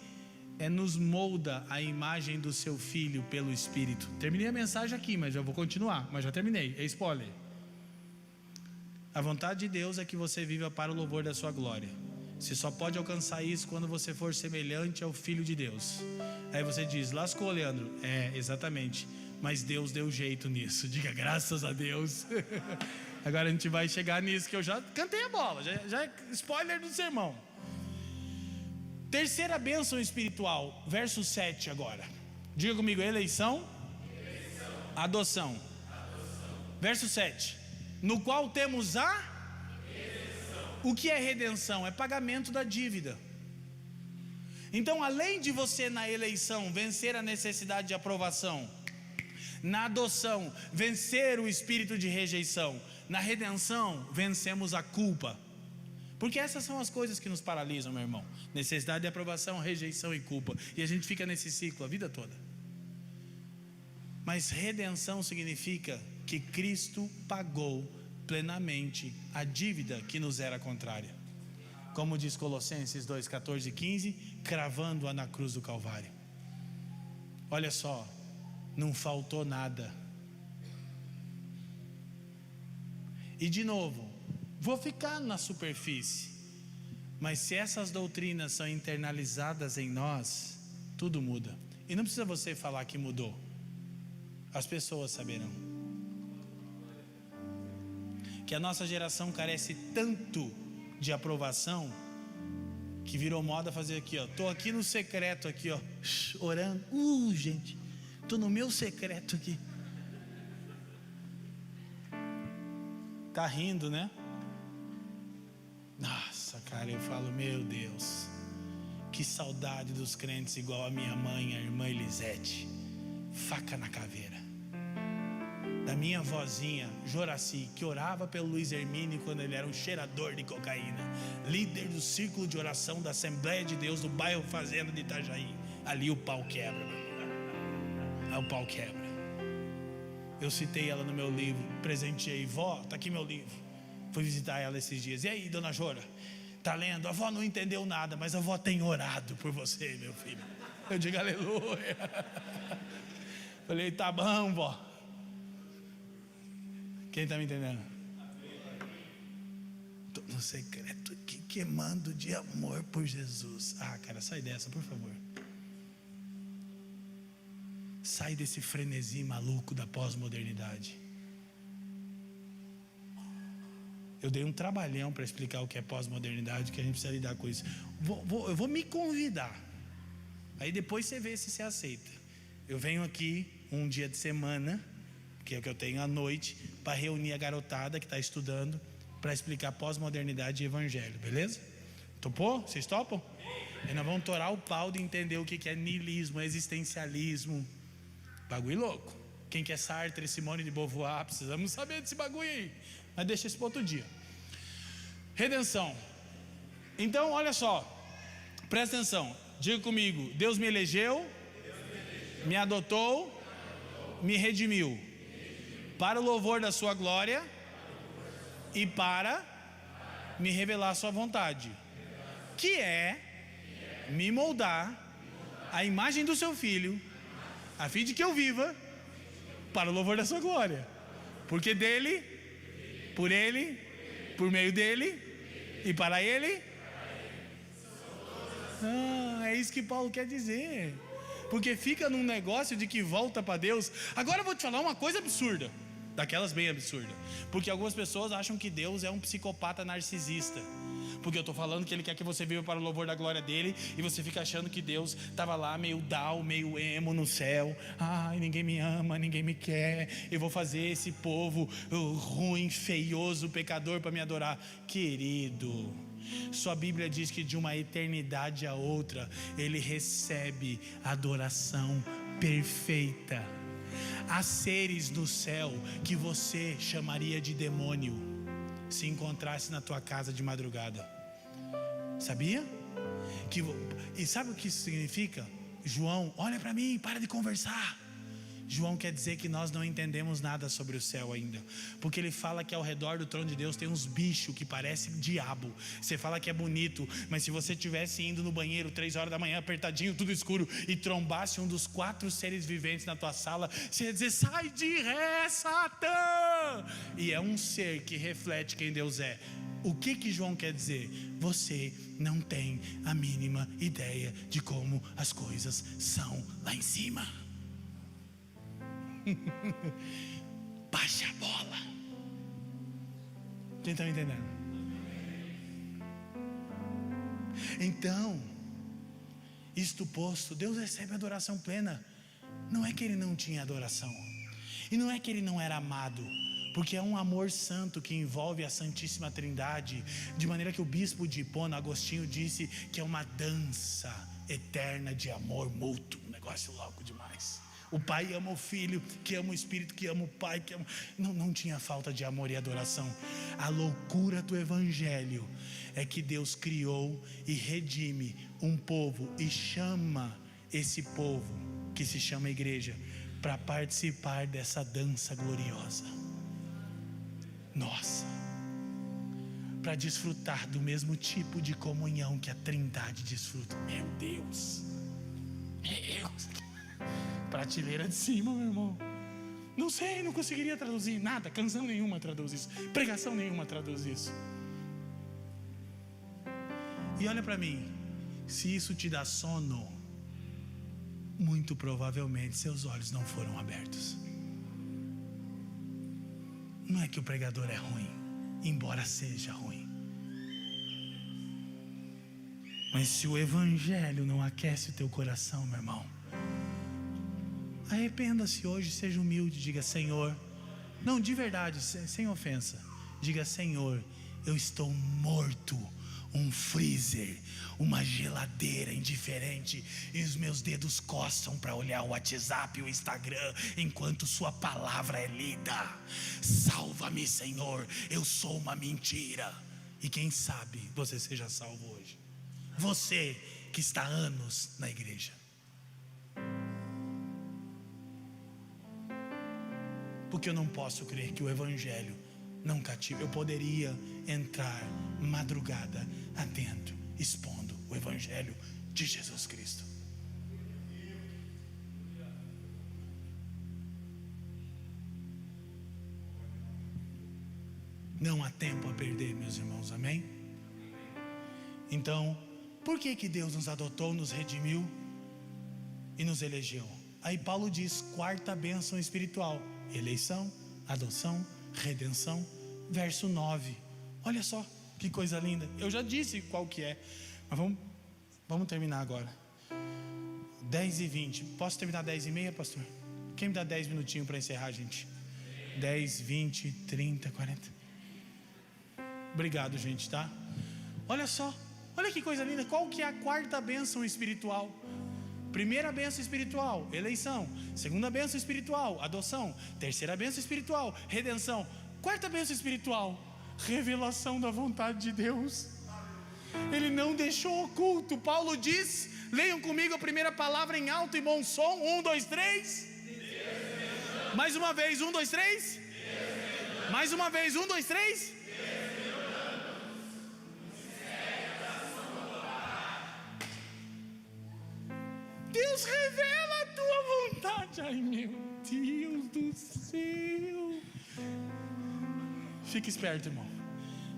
Nos molda a imagem do seu Filho pelo Espírito. Terminei a mensagem aqui, mas eu vou continuar. Mas já terminei, é spoiler. A vontade de Deus é que você viva para o louvor da sua glória. Você só pode alcançar isso quando você for semelhante ao Filho de Deus. Aí você diz: lascou, Leandro? Exatamente. Mas Deus deu jeito nisso. Diga graças a Deus. Agora a gente vai chegar nisso, que eu já cantei a bola. Já é spoiler do sermão. Terceira bênção espiritual, verso 7 agora. Diga comigo: eleição. Adoção. Verso 7. No qual temos a redenção. O que é redenção? É pagamento da dívida. Então, além de você na eleição vencer a necessidade de aprovação, na adoção vencer o espírito de rejeição, na redenção vencemos a culpa. Porque essas são as coisas que nos paralisam, meu irmão: necessidade de aprovação, rejeição e culpa. E a gente fica nesse ciclo a vida toda. Mas redenção significa que Cristo pagou plenamente a dívida que nos era contrária. Como diz Colossenses 2, 14 e 15, cravando-a na cruz do Calvário. Olha só, não faltou nada. E de novo, vou ficar na superfície, mas se essas doutrinas são internalizadas em nós, tudo muda. E não precisa você falar que mudou, as pessoas saberão. Que a nossa geração carece tanto de aprovação que virou moda fazer aqui, ó. Tô aqui no secreto aqui, ó, orando. Gente, tô no meu secreto aqui. Tá rindo, né? Nossa, cara, eu falo: meu Deus, que saudade dos crentes igual a minha mãe, a irmã Elisete, faca na caveira. Da minha vozinha Joraci, que orava pelo Luiz Hermínio quando ele era um cheirador de cocaína, líder do círculo de oração da Assembleia de Deus do bairro Fazenda de Itajaí. Ali o pau quebra, o pau quebra. Eu citei ela no meu livro, presenteei: vó, tá aqui meu livro. Fui visitar ela esses dias. E aí, dona Jora, tá lendo? A avó não entendeu nada, mas a avó tem orado por você, meu filho. Eu digo aleluia. Falei: tá bom, vó. Quem está me entendendo? Estou no secreto aqui, queimando de amor por Jesus. Cara, sai dessa, por favor. Sai desse frenesi maluco da pós-modernidade. Eu dei um trabalhão para explicar o que é pós-modernidade, que a gente precisa lidar com isso. Eu vou me convidar. Aí depois você vê se você aceita. Eu venho aqui um dia de semana, que é o que eu tenho à noite, para reunir a garotada que está estudando, para explicar pós-modernidade e evangelho, beleza? Topou? Vocês topam? E nós vamos torar o pau de entender o que é niilismo, existencialismo. Bagulho louco. Quem quer Sartre, Simone de Beauvoir, precisamos saber desse bagulho aí. Mas deixa isso para outro dia. Redenção. Então, olha só, presta atenção, diga comigo: Deus me elegeu, me adotou, me redimiu, para o louvor da sua glória e para me revelar a sua vontade, que é me moldar a imagem do seu Filho, a fim de que eu viva para o louvor da sua glória, porque dele, por ele, por meio dele e para ele. É isso que Paulo quer dizer. Porque fica num negócio de que volta para Deus. Agora eu vou te falar uma coisa absurda, daquelas bem absurdas, porque algumas pessoas acham que Deus é um psicopata narcisista, porque eu estou falando que Ele quer que você viva para o louvor da glória dEle, e você fica achando que Deus estava lá meio down, meio emo no céu. Ai, ninguém me ama, ninguém me quer, eu vou fazer esse povo ruim, feioso, pecador para me adorar. Querido, sua Bíblia diz que de uma eternidade a outra Ele recebe adoração perfeita. Há seres no céu que você chamaria de demônio se encontrasse na tua casa de madrugada. Sabia? E sabe o que isso significa? João, olha para mim, para de conversar. João quer dizer que nós não entendemos nada sobre o céu ainda, porque ele fala que ao redor do trono de Deus tem uns bichos que parecem diabo. Você fala que é bonito, mas se você estivesse indo no banheiro 3 horas da manhã, apertadinho, tudo escuro, e trombasse um dos 4 seres viventes na tua sala, você ia dizer: sai de ré, Satã! E é um ser que reflete quem Deus é. O que João quer dizer? Você não tem a mínima ideia de como as coisas são lá em cima. Baixa a bola. Quem está me entendendo? Então, isto posto, Deus recebe adoração plena. Não é que Ele não tinha adoração, e não é que Ele não era amado, porque é um amor santo que envolve a Santíssima Trindade, de maneira que o bispo de Hipona, Agostinho, disse que é uma dança eterna de amor mútuo. Um negócio louco demais. O Pai ama o Filho, que ama o Espírito, que ama o Pai, que ama... Não tinha falta de amor e adoração. A loucura do Evangelho é que Deus criou e redime um povo e chama esse povo, que se chama igreja, para participar dessa dança gloriosa. Nossa, para desfrutar do mesmo tipo de comunhão que a Trindade desfruta. Meu Deus, prateleira de cima, meu irmão. Não sei, não conseguiria traduzir nada. Canção nenhuma traduz isso, pregação nenhuma traduz isso. E olha para mim, se isso te dá sono, muito provavelmente seus olhos não foram abertos. Não é que o pregador é ruim, embora seja ruim, mas se o Evangelho não aquece o teu coração, meu irmão, arrependa-se hoje, seja humilde, diga: Senhor, não, de verdade, sem ofensa, diga: Senhor, eu estou morto, um freezer, uma geladeira indiferente, e os meus dedos coçam para olhar o WhatsApp e o Instagram enquanto sua palavra é lida. Salva-me, Senhor, eu sou uma mentira. E quem sabe você seja salvo hoje, você que está há anos na igreja. Porque eu não posso crer que o Evangelho não cativa. Eu poderia entrar madrugada adentro, expondo o Evangelho de Jesus Cristo. Não há tempo a perder, meus irmãos, amém? Então, por que Deus nos adotou, nos redimiu e nos elegeu? Aí Paulo diz, quarta bênção espiritual: eleição, adoção, redenção. Verso 9, olha só que coisa linda. Eu já disse qual que é, mas vamos terminar agora. 10:20, posso terminar 10:30, pastor? Quem me dá 10 minutinhos para encerrar, gente? 10, 20, 30, 40. Obrigado, gente, tá? Olha só, olha que coisa linda. Qual que é a quarta bênção espiritual? Primeira bênção espiritual, eleição. Segunda bênção espiritual, adoção. Terceira bênção espiritual, redenção. Quarta bênção espiritual, revelação da vontade de Deus. Ele não deixou oculto. Paulo diz, leiam comigo a primeira palavra em alto e bom som. 1, 2, 3. Mais uma vez, 1, 2, 3. Mais uma vez, 1, 2, 3. Deus revela a tua vontade. Ai, meu Deus do céu. Fica esperto, irmão.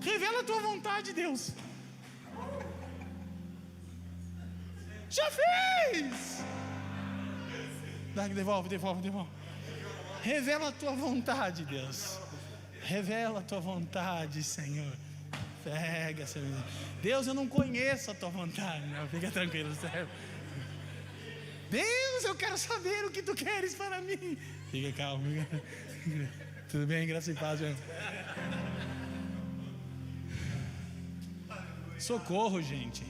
Revela a tua vontade, Deus. Já fez. Devolve. Revela a tua vontade, Deus. Revela a tua vontade, Senhor. Pega, Senhor. Deus, eu não conheço a tua vontade. Não, fica tranquilo, serve. Deus, eu quero saber o que tu queres para mim. Fica calmo. Tudo bem, graça e paz, irmão. Socorro, gente.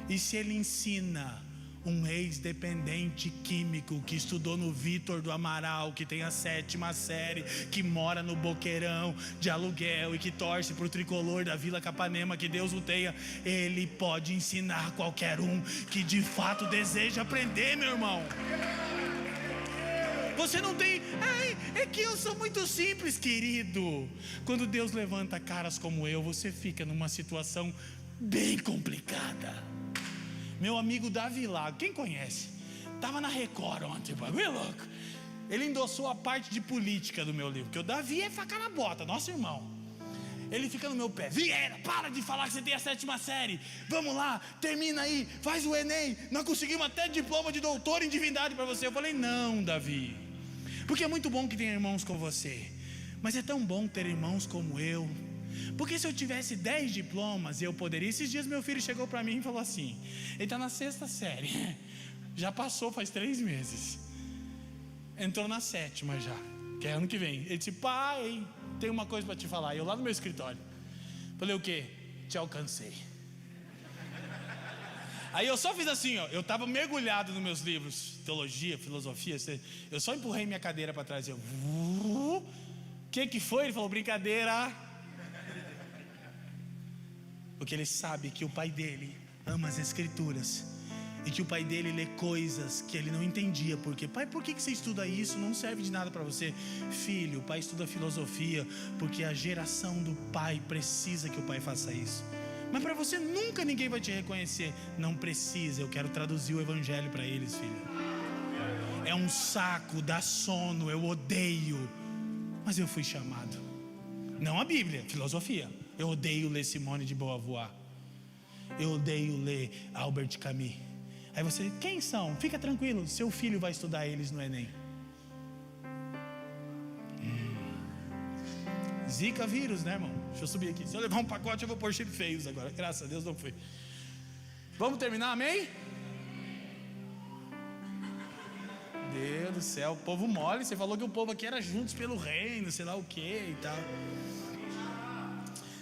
E se ele ensina um ex-dependente químico que estudou no Vitor do Amaral, que tem a 7ª série, que mora no Boqueirão de aluguel e que torce pro tricolor da Vila Capanema, que Deus o tenha, ele pode ensinar qualquer um que de fato deseja aprender, meu irmão. Você não tem, é que eu sou muito simples, querido. Quando Deus levanta caras como eu, você fica numa situação bem complicada. Meu amigo Davi Lago, quem conhece? Estava na Record ontem, bagulho louco. Ele endossou a parte de política do meu livro, porque o Davi é faca na bota, nosso irmão. Ele fica no meu pé. Vieira, para de falar que você tem a 7ª série. Vamos lá, termina aí, faz o Enem. Nós conseguimos até diploma de doutor em divindade para você. Eu falei, não, Davi. Porque é muito bom que tenha irmãos como você. Mas é tão bom ter irmãos como eu. Porque se eu tivesse 10 diplomas, eu poderia. Esses dias meu filho chegou para mim e falou assim: ele está na 6ª série, já passou faz 3 meses, entrou na 7ª já, que é ano que vem. Ele disse: pai, tem uma coisa para te falar. Eu lá no meu escritório falei: o quê? Te alcancei. Aí eu só fiz assim, ó. Eu estava mergulhado nos meus livros, teologia, filosofia. Eu só empurrei minha cadeira para trás. O que foi? Ele falou: brincadeira. Porque ele sabe que o pai dele ama as escrituras e que o pai dele lê coisas que ele não entendia. Porque, pai, por que você estuda isso? Não serve de nada para você. Filho, o pai estuda filosofia porque a geração do pai precisa que o pai faça isso. Mas para você nunca ninguém vai te reconhecer. Não precisa, eu quero traduzir o evangelho para eles, filho. É um saco, dá sono, eu odeio. Mas eu fui chamado. Não a Bíblia, filosofia. Eu odeio ler Simone de Beauvoir. Eu odeio ler Albert Camus. Aí você, quem são? Fica tranquilo, seu filho vai estudar eles no Enem. Zika vírus, né, irmão? Deixa eu subir aqui. Se eu levar um pacote, eu vou pôr chip feios agora. Graças a Deus não foi. Vamos terminar, amém? Deus do céu, povo mole. Você falou que o povo aqui era juntos pelo reino, sei lá o que e tal.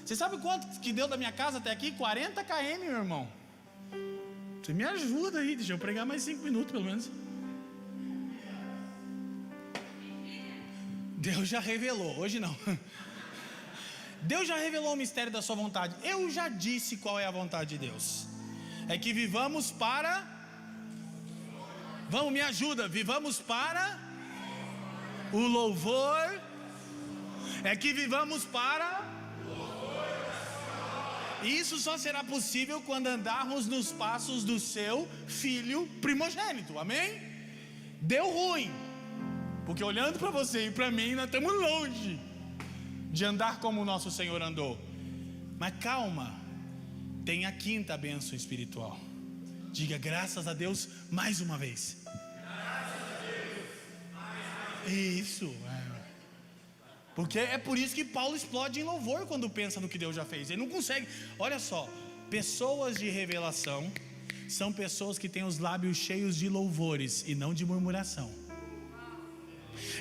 Você sabe quanto que deu da minha casa até aqui? 40 km, meu irmão. Você me ajuda aí, deixa eu pregar mais 5 minutos pelo menos. Deus já revelou, hoje não. Deus já revelou o mistério da sua vontade. Eu já disse qual é a vontade de Deus. É que vivamos para... Vamos, me ajuda. Vivamos para o louvor. É que vivamos para... Isso só será possível quando andarmos nos passos do seu filho primogênito, amém? Deu ruim, porque olhando para você e para mim, nós estamos longe de andar como o nosso Senhor andou. Mas calma, tem a 5ª bênção espiritual. Diga graças a Deus mais uma vez. Graças a Deus mais uma vez. Isso, porque é por isso que Paulo explode em louvor quando pensa no que Deus já fez. Ele não consegue. Olha só, pessoas de revelação são pessoas que têm os lábios cheios de louvores e não de murmuração.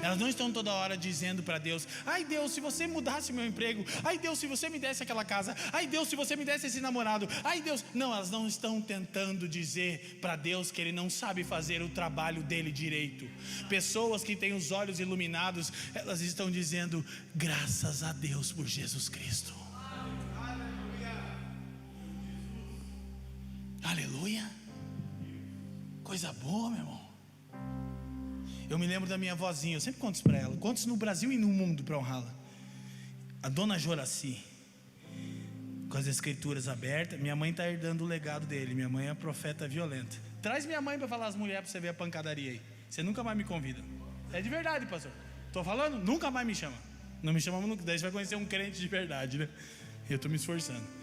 Elas não estão toda hora dizendo para Deus: ai Deus, se você mudasse meu emprego, ai Deus, se você me desse aquela casa, ai Deus, se você me desse esse namorado, ai Deus. Não, elas não estão tentando dizer para Deus que Ele não sabe fazer o trabalho dele direito. Pessoas que têm os olhos iluminados, elas estão dizendo: graças a Deus por Jesus Cristo. Aleluia. Coisa boa, meu irmão. Eu me lembro da minha avózinha, eu sempre conto isso para ela, conto isso no Brasil e no mundo para honrá-la. A dona Joraci, com as escrituras abertas. Minha mãe está herdando o legado dele. Minha mãe é profeta violenta. Traz minha mãe para falar as mulheres, para você ver a pancadaria aí. Você nunca mais me convida. É de verdade, pastor. Estou falando, nunca mais me chama. Não me chama nunca, daí você vai conhecer um crente de verdade, né? Eu estou me esforçando.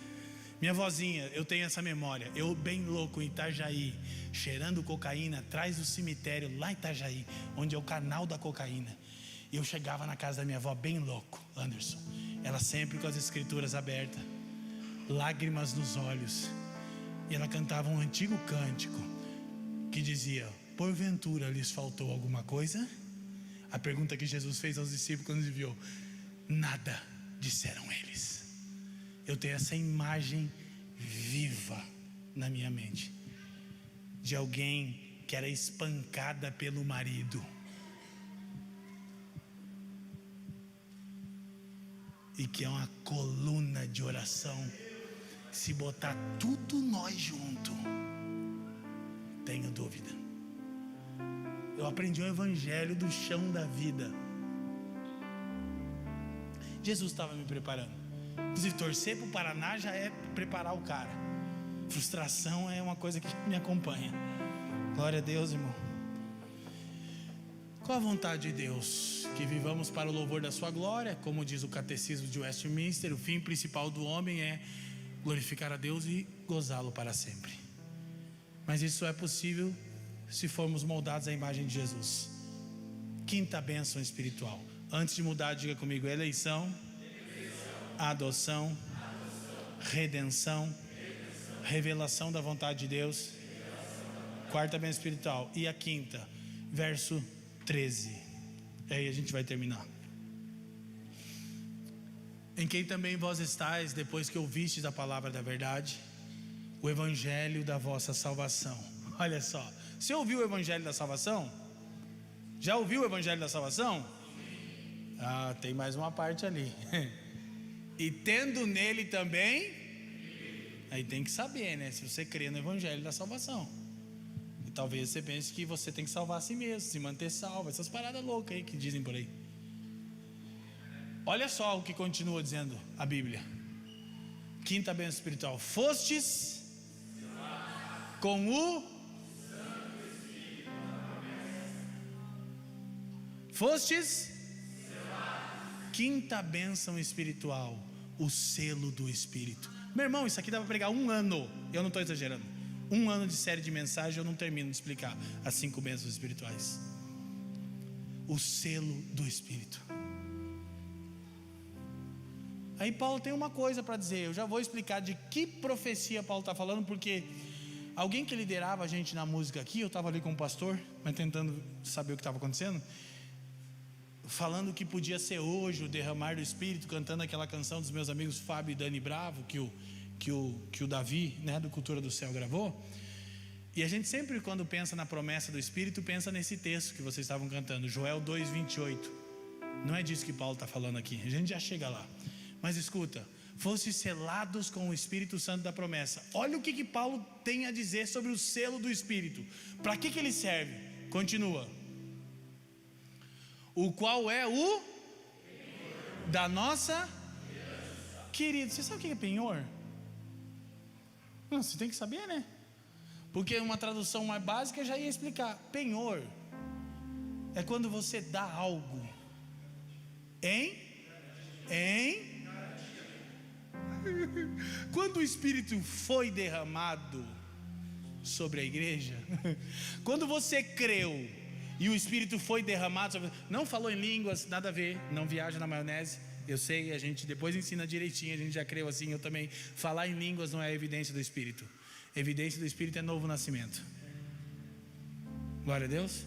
Minha vozinha, eu tenho essa memória. Eu bem louco em Itajaí, cheirando cocaína atrás do cemitério lá em Itajaí, onde é o canal da cocaína. E eu chegava na casa da minha avó bem louco, Anderson. Ela sempre com as escrituras abertas, lágrimas nos olhos. E ela cantava um antigo cântico que dizia: porventura lhes faltou alguma coisa? A pergunta que Jesus fez aos discípulos quando enviou: nada, disseram eles. Eu tenho essa imagem viva na minha mente de alguém que era espancada pelo marido e que é uma coluna de oração. Se botar tudo nós junto, tenho dúvida. Eu aprendi o evangelho do chão da vida. Jesus estava me preparando. Inclusive, torcer para o Paraná já é preparar o cara. Frustração é uma coisa que me acompanha. Glória a Deus, irmão. Qual a vontade de Deus? Que vivamos para o louvor da sua glória. Como diz o catecismo de Westminster, o fim principal do homem é glorificar a Deus e gozá-lo para sempre. Mas isso é possível se formos moldados à imagem de Jesus. Quinta bênção espiritual. Antes de mudar, diga comigo: eleição, adoção, redenção, revelação da vontade de Deus. Quarta bênção espiritual. E a quinta, verso 13. Aí a gente vai terminar. Em quem também vós estáis, depois que ouvistes a palavra da verdade, o evangelho da vossa salvação. Olha só, você ouviu o evangelho da salvação? Já ouviu o evangelho da salvação? Ah, tem mais uma parte ali. E tendo nele também, aí tem que saber, né? Se você crê no evangelho da salvação. E talvez você pense que você tem que salvar a si mesmo, se manter salvo. Essas paradas loucas aí que dizem por aí. Olha só o que continua dizendo a Bíblia. Quinta bênção espiritual: fostes com o quinta bênção espiritual, o selo do Espírito. Meu irmão, isso aqui dá para pregar um ano. Eu não estou exagerando. Um ano de série de mensagem, eu não termino de explicar as 5 bênçãos espirituais. O selo do Espírito. Aí Paulo tem uma coisa para dizer. Eu já vou explicar de que profecia Paulo está falando, porque alguém que liderava a gente na música aqui, eu estava ali com o pastor, mas tentando saber o que estava acontecendo, falando que podia ser hoje o derramar do Espírito, cantando aquela canção dos meus amigos Fábio e Dani Bravo, que o Davi, né, do Cultura do Céu, gravou. E a gente sempre, quando pensa na promessa do Espírito, pensa nesse texto que vocês estavam cantando, Joel 2:28. Não é disso que Paulo está falando aqui, a gente já chega lá. Mas escuta: fossem selados com o Espírito Santo da promessa. Olha o que Paulo tem a dizer sobre o selo do Espírito. Para que ele serve? Continua: o qual é o da nossa. Querido, você sabe o que é penhor? Não, você tem que saber, né? Porque uma tradução mais básica já ia explicar. Penhor é quando você dá algo quando o Espírito foi derramado sobre a igreja, quando você creu e o Espírito foi derramado sobre... Não falou em línguas, nada a ver, não viaja na maionese. Eu sei, a gente depois ensina direitinho, a gente já creu assim, eu também. Falar em línguas não é evidência do Espírito. Evidência do Espírito é novo nascimento. Glória a Deus.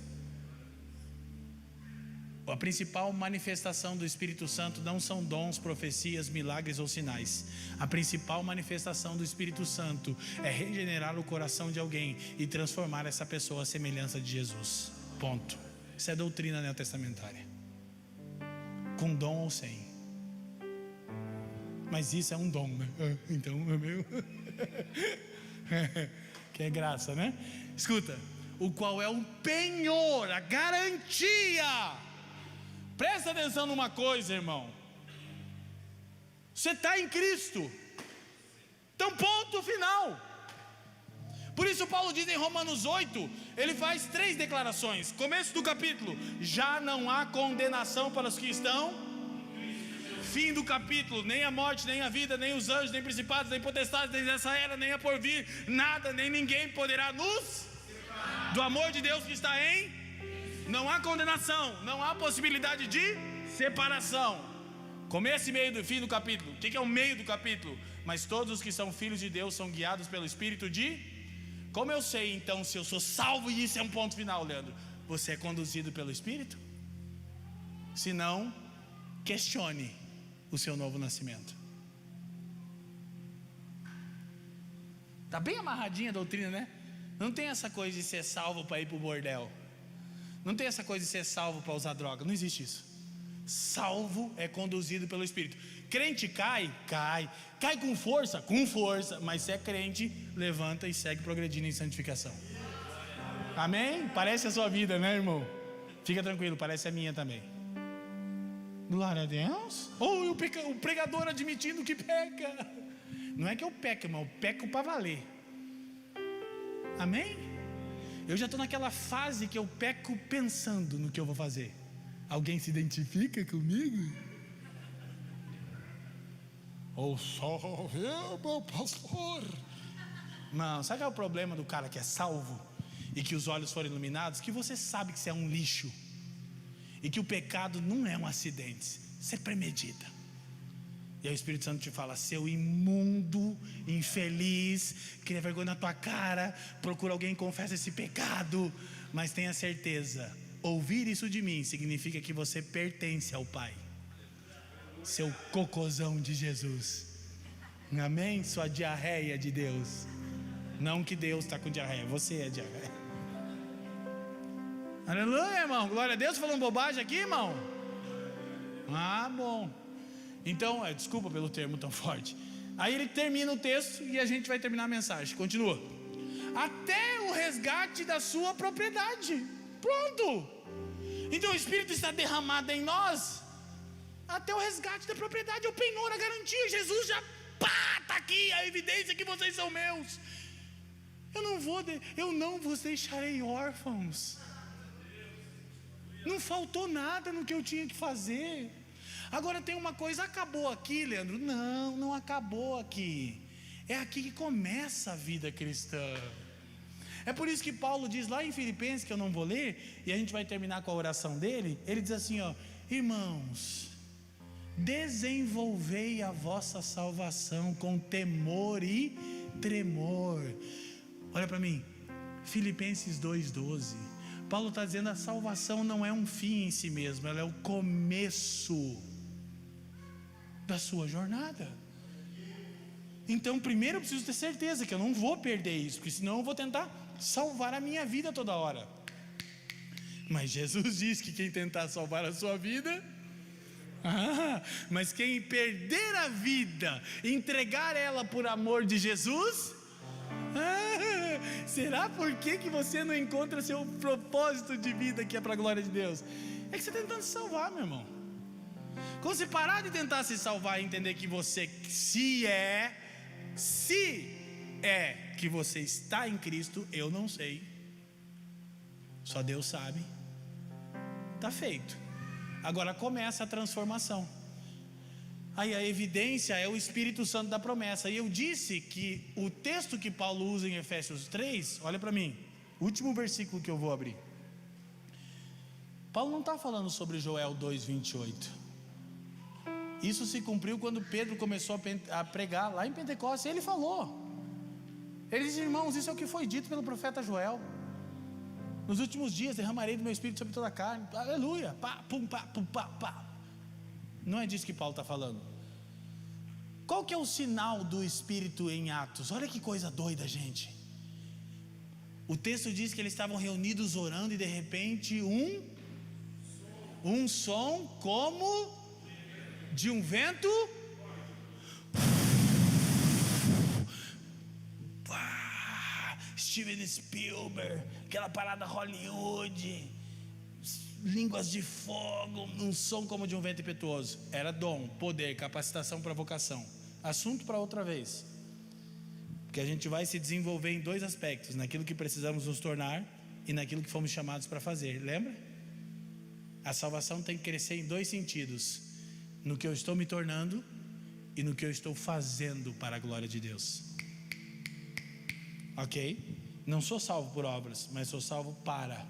A principal manifestação do Espírito Santo não são dons, profecias, milagres ou sinais. A principal manifestação do Espírito Santo é regenerar o coração de alguém e transformar essa pessoa à semelhança de Jesus. Ponto. Isso é doutrina neotestamentária. Com dom ou sem. Mas isso é um dom, né? Então é meu. Que é graça, né? Escuta. O qual é o penhor, a garantia. Presta atenção numa coisa, irmão. Você está em Cristo. Então ponto final. Por isso Paulo diz em Romanos 8, ele faz 3 declarações. Começo do capítulo: já não há condenação para os que estão. Fim do capítulo: nem a morte, nem a vida, nem os anjos, nem principados, nem potestades, nem essa era, nem a porvir, nada, nem ninguém poderá nos do amor de Deus que está em. Não há condenação, não há possibilidade de separação. Começo e meio do fim do capítulo. O que é o meio do capítulo? Mas todos os que são filhos de Deus são guiados pelo Espírito de... Como eu sei então se eu sou salvo? E isso é um ponto final, Leandro. Você é conduzido pelo Espírito? Se não, questione o seu novo nascimento. Está bem amarradinha a doutrina, né? Não tem essa coisa de ser salvo para ir para o bordel. Não tem essa coisa de ser salvo para usar droga. Não existe isso. Salvo é conduzido pelo Espírito. Crente cai com força, mas se é crente, levanta e segue progredindo em santificação. Amém? Parece a sua vida, né, irmão? Fica tranquilo, parece a minha também. Glória a Deus. O pregador admitindo que peca. Não é que eu peco, irmão, eu peco para valer. Amém? Eu já estou naquela fase que eu peco pensando no que eu vou fazer. Alguém se identifica comigo? Ou só eu, meu pastor? Não, sabe qual é o problema do cara que é salvo e que os olhos foram iluminados? Que você sabe que você é um lixo e que o pecado não é um acidente, você premedita. E aí o Espírito Santo te fala: seu imundo, infeliz, cria vergonha na tua cara, procura alguém que confessa esse pecado. Mas tenha certeza, ouvir isso de mim significa que você pertence ao Pai. Seu cocôzão de Jesus. Amém? Sua diarreia de Deus. Não que Deus está com diarreia, você é diarreia. Aleluia, irmão, glória a Deus. Falando bobagem aqui, irmão? Ah, bom. Então, desculpa pelo termo tão forte. Aí ele termina o texto e a gente vai terminar a mensagem. Continua: até o resgate da sua propriedade. Pronto. Então o Espírito está derramado em nós até o resgate da propriedade. O penhor, a garantia. Jesus já está aqui, a evidência que vocês são meus. Eu não vos deixarei órfãos. Não faltou nada no que eu tinha que fazer. Agora tem uma coisa: acabou aqui, Leandro? Não acabou aqui. É aqui que começa a vida cristã. É por isso que Paulo diz lá em Filipenses, que eu não vou ler, e a gente vai terminar com a oração dele. Ele diz assim, irmãos, desenvolvei a vossa salvação com temor e tremor. Olha para mim, Filipenses 2:12. Paulo está dizendo: a salvação não é um fim em si mesmo, ela é o começo da sua jornada. Então primeiro eu preciso ter certeza que eu não vou perder isso, porque senão eu vou tentar salvar a minha vida toda hora. Mas Jesus diz que quem tentar salvar a sua vida, mas quem perder a vida, entregar ela por amor de Jesus, será por que você não encontra seu propósito de vida, que é para a glória de Deus? É que você está tentando se salvar, meu irmão. Quando você parar de tentar se salvar e entender que você se é que você está em Cristo, eu não sei, só Deus sabe, está feito. Agora começa a transformação. Aí a evidência é o Espírito Santo da promessa. E eu disse que o texto que Paulo usa em Efésios 3, olha para mim, último versículo que eu vou abrir. Paulo não está falando sobre Joel 2:28. Isso se cumpriu quando Pedro começou a pregar lá em Pentecostes. Ele falou, ele disse: irmãos, isso é o que foi dito pelo profeta Joel. Nos últimos dias derramarei do meu espírito sobre toda a carne. Aleluia. Pá, pum, pá, pum, pá, pá. Não é disso que Paulo está falando. Qual que é o sinal do Espírito em Atos? Olha que coisa doida, gente. O texto diz que eles estavam reunidos orando e de repente um som como de um vento. Steven Spielberg, aquela parada Hollywood, línguas de fogo, um som como de um vento impetuoso. Era dom, poder, capacitação para vocação. Assunto para outra vez, porque a gente vai se desenvolver em dois aspectos: naquilo que precisamos nos tornar e naquilo que fomos chamados para fazer. Lembra? A salvação tem que crescer em dois sentidos: no que eu estou me tornando e no que eu estou fazendo para a glória de Deus. Ok? Não sou salvo por obras, mas sou salvo para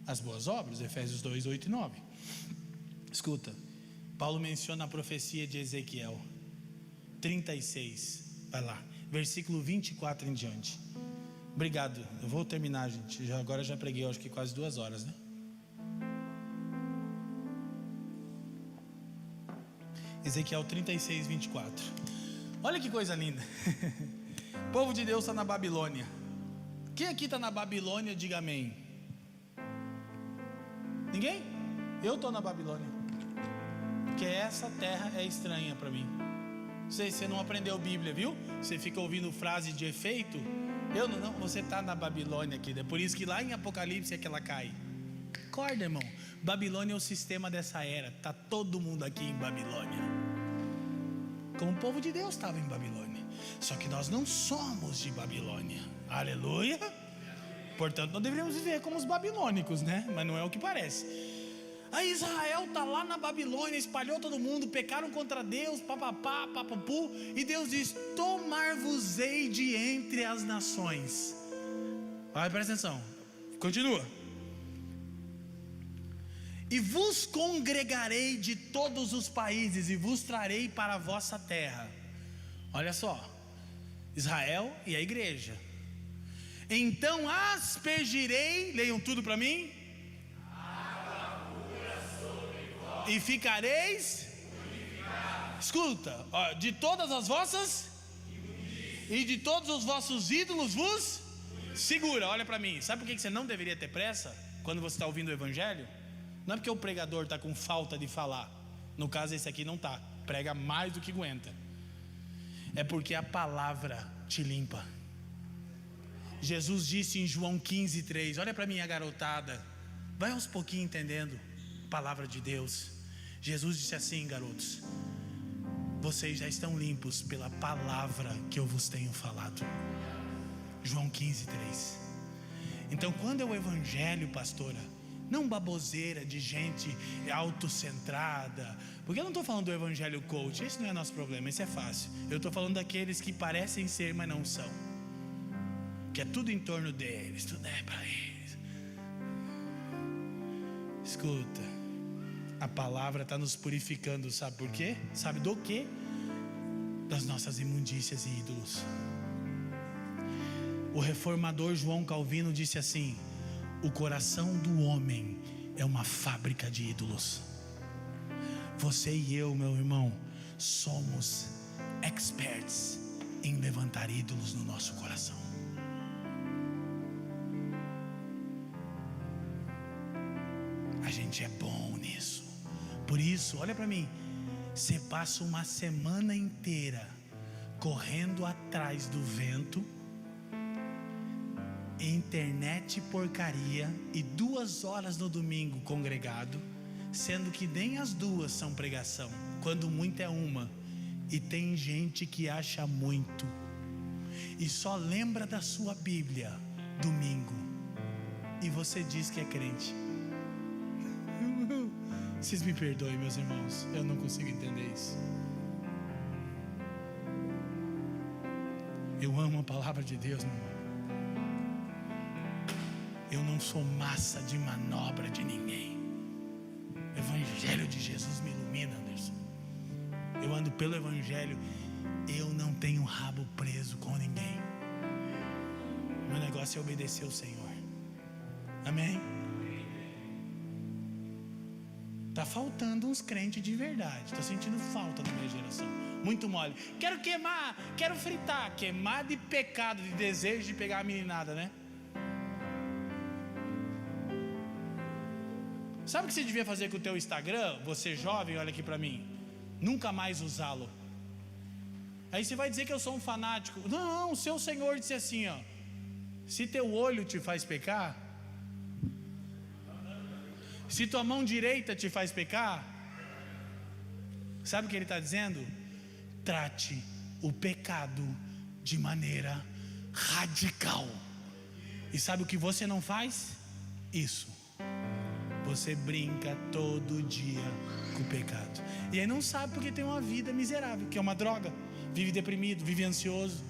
as boas obras. Efésios 2, 8 e 9. Escuta, Paulo menciona a profecia de Ezequiel 36, vai lá, versículo 24 em diante. Obrigado, eu vou terminar, gente. Agora já preguei, acho que quase 2 horas, né? Ezequiel 36, 24. Olha que coisa linda. O povo de Deus está na Babilônia. Quem aqui está na Babilônia, diga amém. Ninguém? Eu estou na Babilônia, porque essa terra é estranha para mim. Você não aprendeu Bíblia, viu? Você fica ouvindo frase de efeito. Eu não, você está na Babilônia aqui. É por isso que lá em Apocalipse é que ela cai. Acorda, irmão. Babilônia é o sistema dessa era. Está todo mundo aqui em Babilônia, como o povo de Deus estava em Babilônia. Só que nós não somos de Babilônia. Aleluia. Portanto, não deveríamos viver como os babilônicos, né? Mas não é o que parece. Aí Israel está lá na Babilônia, espalhou todo mundo, pecaram contra Deus, papapá, papapu, e Deus diz: tomar-vos-ei de entre as nações. Vai, presta atenção, continua. E vos congregarei de todos os países e vos trarei para a vossa terra. Olha só, Israel e a igreja. Então aspergirei, leiam tudo para mim, e ficareis, escuta, ó, de todas as vossas e de todos os vossos ídolos vos segura. Olha para mim, sabe por que você não deveria ter pressa quando você está ouvindo o evangelho? Não é porque o pregador está com falta de falar. No caso esse aqui não está, prega mais do que aguenta. É porque a palavra te limpa. Jesus disse em João 15, 3, olha para mim a garotada, vai aos pouquinhos entendendo a palavra de Deus. Jesus disse assim: garotos, vocês já estão limpos pela palavra que eu vos tenho falado. João 15, 3. Então quando é o evangelho, pastora, não baboseira de gente autocentrada, porque eu não estou falando do evangelho coach, esse não é nosso problema, esse é fácil. Eu estou falando daqueles que parecem ser, mas não são, que é tudo em torno deles, tudo é para eles. Escuta, a palavra está nos purificando, sabe por quê? Sabe do quê? Das nossas imundícias e ídolos. O reformador João Calvino disse assim: o coração do homem é uma fábrica de ídolos. Você e eu, meu irmão, somos experts em levantar ídolos no nosso coração. A gente é bom nisso. Por isso, olha para mim, você passa uma semana inteira correndo atrás do vento, internet porcaria, e 2 horas no domingo congregado, sendo que nem as 2 são pregação, quando muito é uma. E tem gente que acha muito e só lembra da sua Bíblia domingo, e você diz que é crente. Vocês me perdoem, meus irmãos, eu não consigo entender isso. Eu amo a palavra de Deus, meu irmão. Eu não sou massa de manobra de ninguém. O evangelho de Jesus me ilumina, Anderson. Eu ando pelo evangelho. Eu não tenho rabo preso com ninguém. Meu negócio é obedecer ao Senhor. Amém? Está faltando uns crentes de verdade. Estou sentindo falta da minha geração. Muito mole. Quero queimar, quero fritar. Queimar de pecado, de desejo de pegar a meninada, né? Sabe o que você devia fazer com o teu Instagram? Você jovem, olha aqui para mim. Nunca mais usá-lo. Aí você vai dizer que eu sou um fanático. Não, o seu Senhor disse assim, ó: se teu olho te faz pecar, se tua mão direita te faz pecar, sabe o que ele está dizendo? Trate o pecado de maneira radical. E sabe o que você não faz? Isso. Você brinca todo dia com o pecado. E aí não sabe porque tem uma vida miserável, que é uma droga. Vive deprimido, vive ansioso.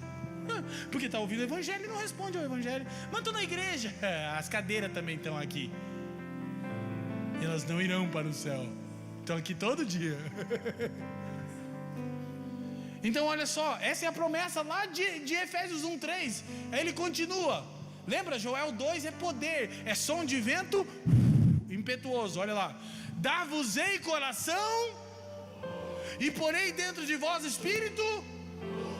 Porque está ouvindo o evangelho e não responde ao evangelho. Mas estou na igreja. As cadeiras também estão aqui. Elas não irão para o céu. Estão aqui todo dia. Então olha só, essa é a promessa lá de Efésios 1:3. Aí ele continua. Lembra, Joel 2 é poder, é som de vento impetuoso. Olha lá: dar-vos-ei coração e porei dentro de vós espírito.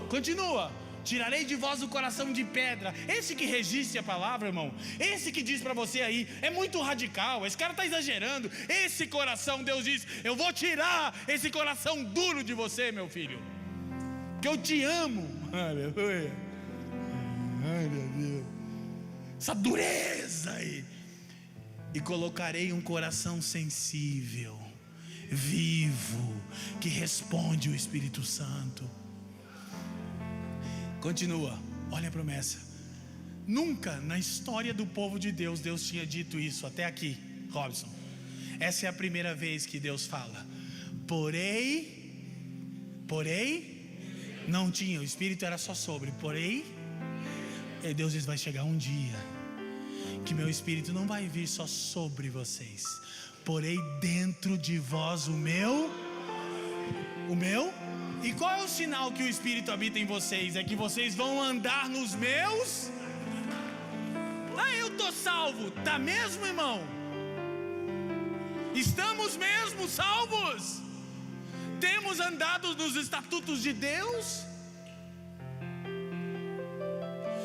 Continua: tirarei de vós o coração de pedra. Esse que resiste a palavra, irmão, esse que diz para você aí, é muito radical, esse cara está exagerando. Esse coração, Deus diz: eu vou tirar esse coração duro de você, meu filho, que eu te amo. Aleluia. Ai, meu Deus, essa dureza aí. E colocarei um coração sensível, vivo, que responde o Espírito Santo. Continua, olha a promessa. Nunca na história do povo de Deus, Deus tinha dito isso até aqui, Robson. Essa é a primeira vez que Deus fala. Porém, não tinha, o Espírito era só sobre. Porém, e Deus diz: vai chegar um dia que meu Espírito não vai vir só sobre vocês. Porém dentro de vós o meu. E qual é o sinal que o Espírito habita em vocês? É que vocês vão andar nos meus. Eu tô salvo, tá mesmo, irmão? Estamos mesmo salvos? Temos andado nos estatutos de Deus?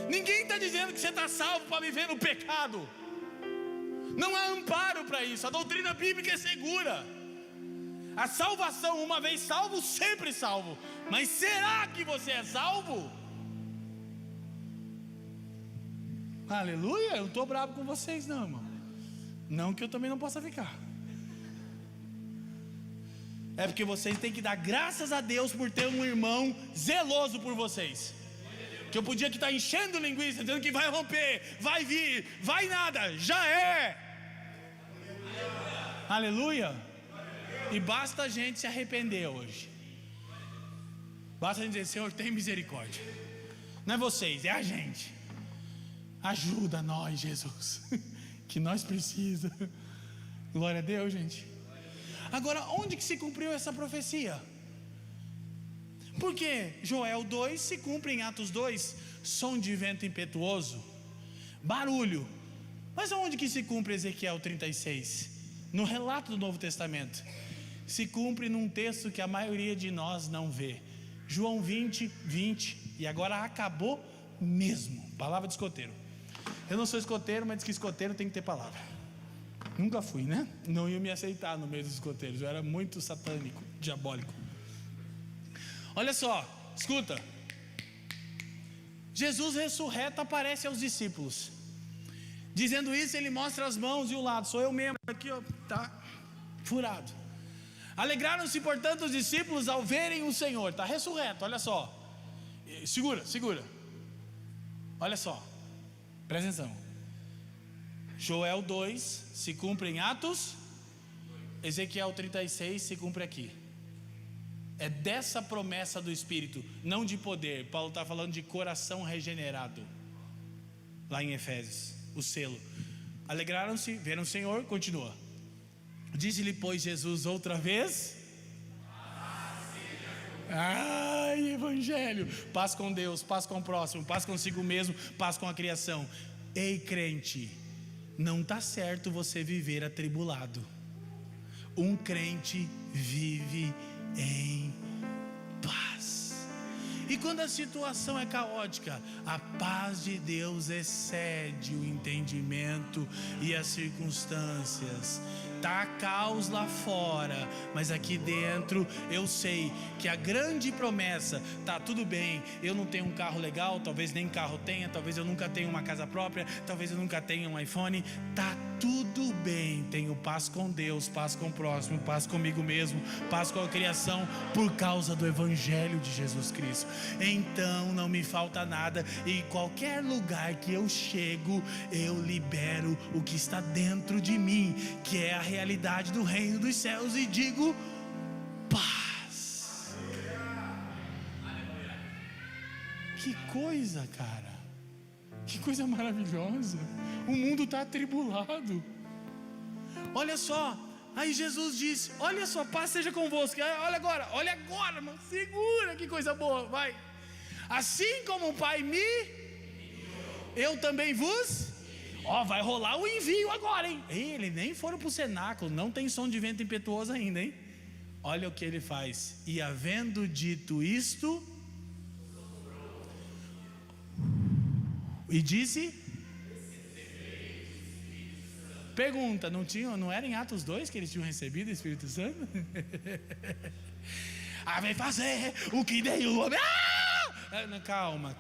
Ninguém está dizendo que você está salvo para viver no pecado. Não há amparo para isso. A doutrina bíblica é segura. A salvação, uma vez salvo, sempre salvo. Mas será que você é salvo? Aleluia. Eu não estou bravo com vocês não, irmão. Não que eu também não possa ficar. É porque vocês têm que dar graças a Deus por ter um irmão zeloso por vocês. Que eu podia que estar enchendo linguiça, dizendo que vai romper, vai vir, vai nada, já é. Aleluia. E basta a gente se arrepender hoje. Basta a gente dizer: Senhor, tem misericórdia. Não é vocês, é a gente. Ajuda nós, Jesus, que nós precisamos. Glória a Deus, gente. Agora, onde que se cumpriu essa profecia? Porque Joel 2 se cumpre em Atos 2, som de vento impetuoso, barulho. Mas aonde que se cumpre Ezequiel 36? No relato do Novo Testamento. Se cumpre num texto que a maioria de nós não vê. João 20, 20. E agora acabou mesmo. Palavra de escoteiro. Eu não sou escoteiro, mas diz que escoteiro tem que ter palavra. Nunca fui, né? Não ia me aceitar no meio dos escoteiros. Eu era muito satânico, diabólico. Olha só, escuta. Jesus ressurreto aparece aos discípulos. Dizendo isso, ele mostra as mãos e o lado. Sou eu mesmo, aqui ó, tá furado. Alegraram-se, portanto, os discípulos ao verem o Senhor. Está ressurreto, olha só. Segura. Olha só, presta atenção. Joel 2 se cumpre em Atos. Ezequiel 36 se cumpre aqui. É dessa promessa do Espírito, não de poder. Paulo está falando de coração regenerado. Lá em Efésios, o selo. Alegraram-se, viram o Senhor, continua. Disse-lhe, pois, Jesus outra vez: ai, evangelho. Paz com Deus, paz com o próximo, paz consigo mesmo, paz com a criação. Ei, crente, não está certo você viver atribulado. Um crente vive em paz. E quando a situação é caótica, a paz de Deus excede o entendimento e as circunstâncias. Tá caos lá fora, mas aqui dentro eu sei que a grande promessa, tá tudo bem, eu não tenho um carro legal, talvez nem carro tenha, talvez eu nunca tenha uma casa própria, talvez eu nunca tenha um iPhone, tá tudo bem, tenho paz com Deus, paz com o próximo, paz comigo mesmo, paz com a criação, por causa do Evangelho de Jesus Cristo. Então não me falta nada, e qualquer lugar que eu chego, eu libero o que está dentro de mim, que é a realidade do reino dos céus, e digo paz. Que coisa, cara, que coisa maravilhosa. O mundo está atribulado. Olha só, aí Jesus disse: olha só, paz seja convosco. Olha agora, mano, segura, que coisa boa, vai. Assim como o Pai eu também vos. Vai rolar o envio agora, hein? Ele nem foram para o cenáculo, não tem som de vento impetuoso ainda, hein? Olha o que ele faz. E havendo dito isto, e disse: pergunta, não era em Atos 2 que eles tinham recebido o Espírito Santo? Vem fazer o que dei o homem. Calma.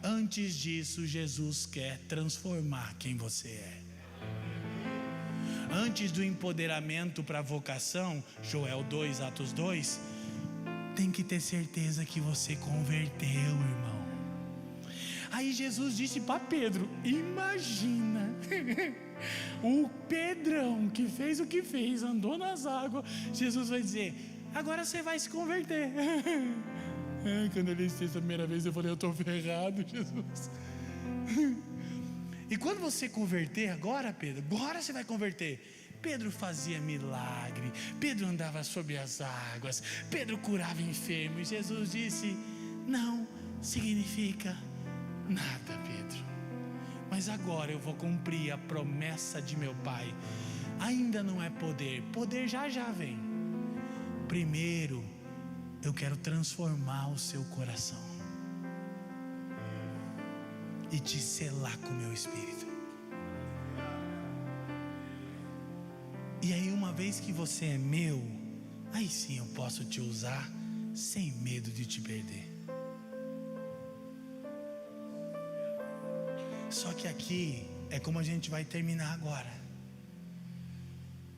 Antes disso, Jesus quer transformar quem você é. Antes do empoderamento para a vocação, Joel 2, Atos 2, tem que ter certeza que você converteu, irmão. Aí Jesus disse para Pedro: imagina, o Pedrão que fez o que fez, andou nas águas. Jesus vai dizer: agora você vai se converter. Quando ele disse a primeira vez, eu falei: eu estou ferrado, Jesus. E quando você converter agora, Pedro, agora você vai converter. Pedro fazia milagre, Pedro andava sobre as águas, Pedro curava enfermos. Jesus disse: não significa nada, Pedro, mas agora eu vou cumprir a promessa de meu Pai. Ainda não é poder já vem. Primeiro eu quero transformar o seu coração e te selar com o meu Espírito. E aí, uma vez que você é meu, aí sim eu posso te usar sem medo de te perder. Só que aqui é como a gente vai terminar agora.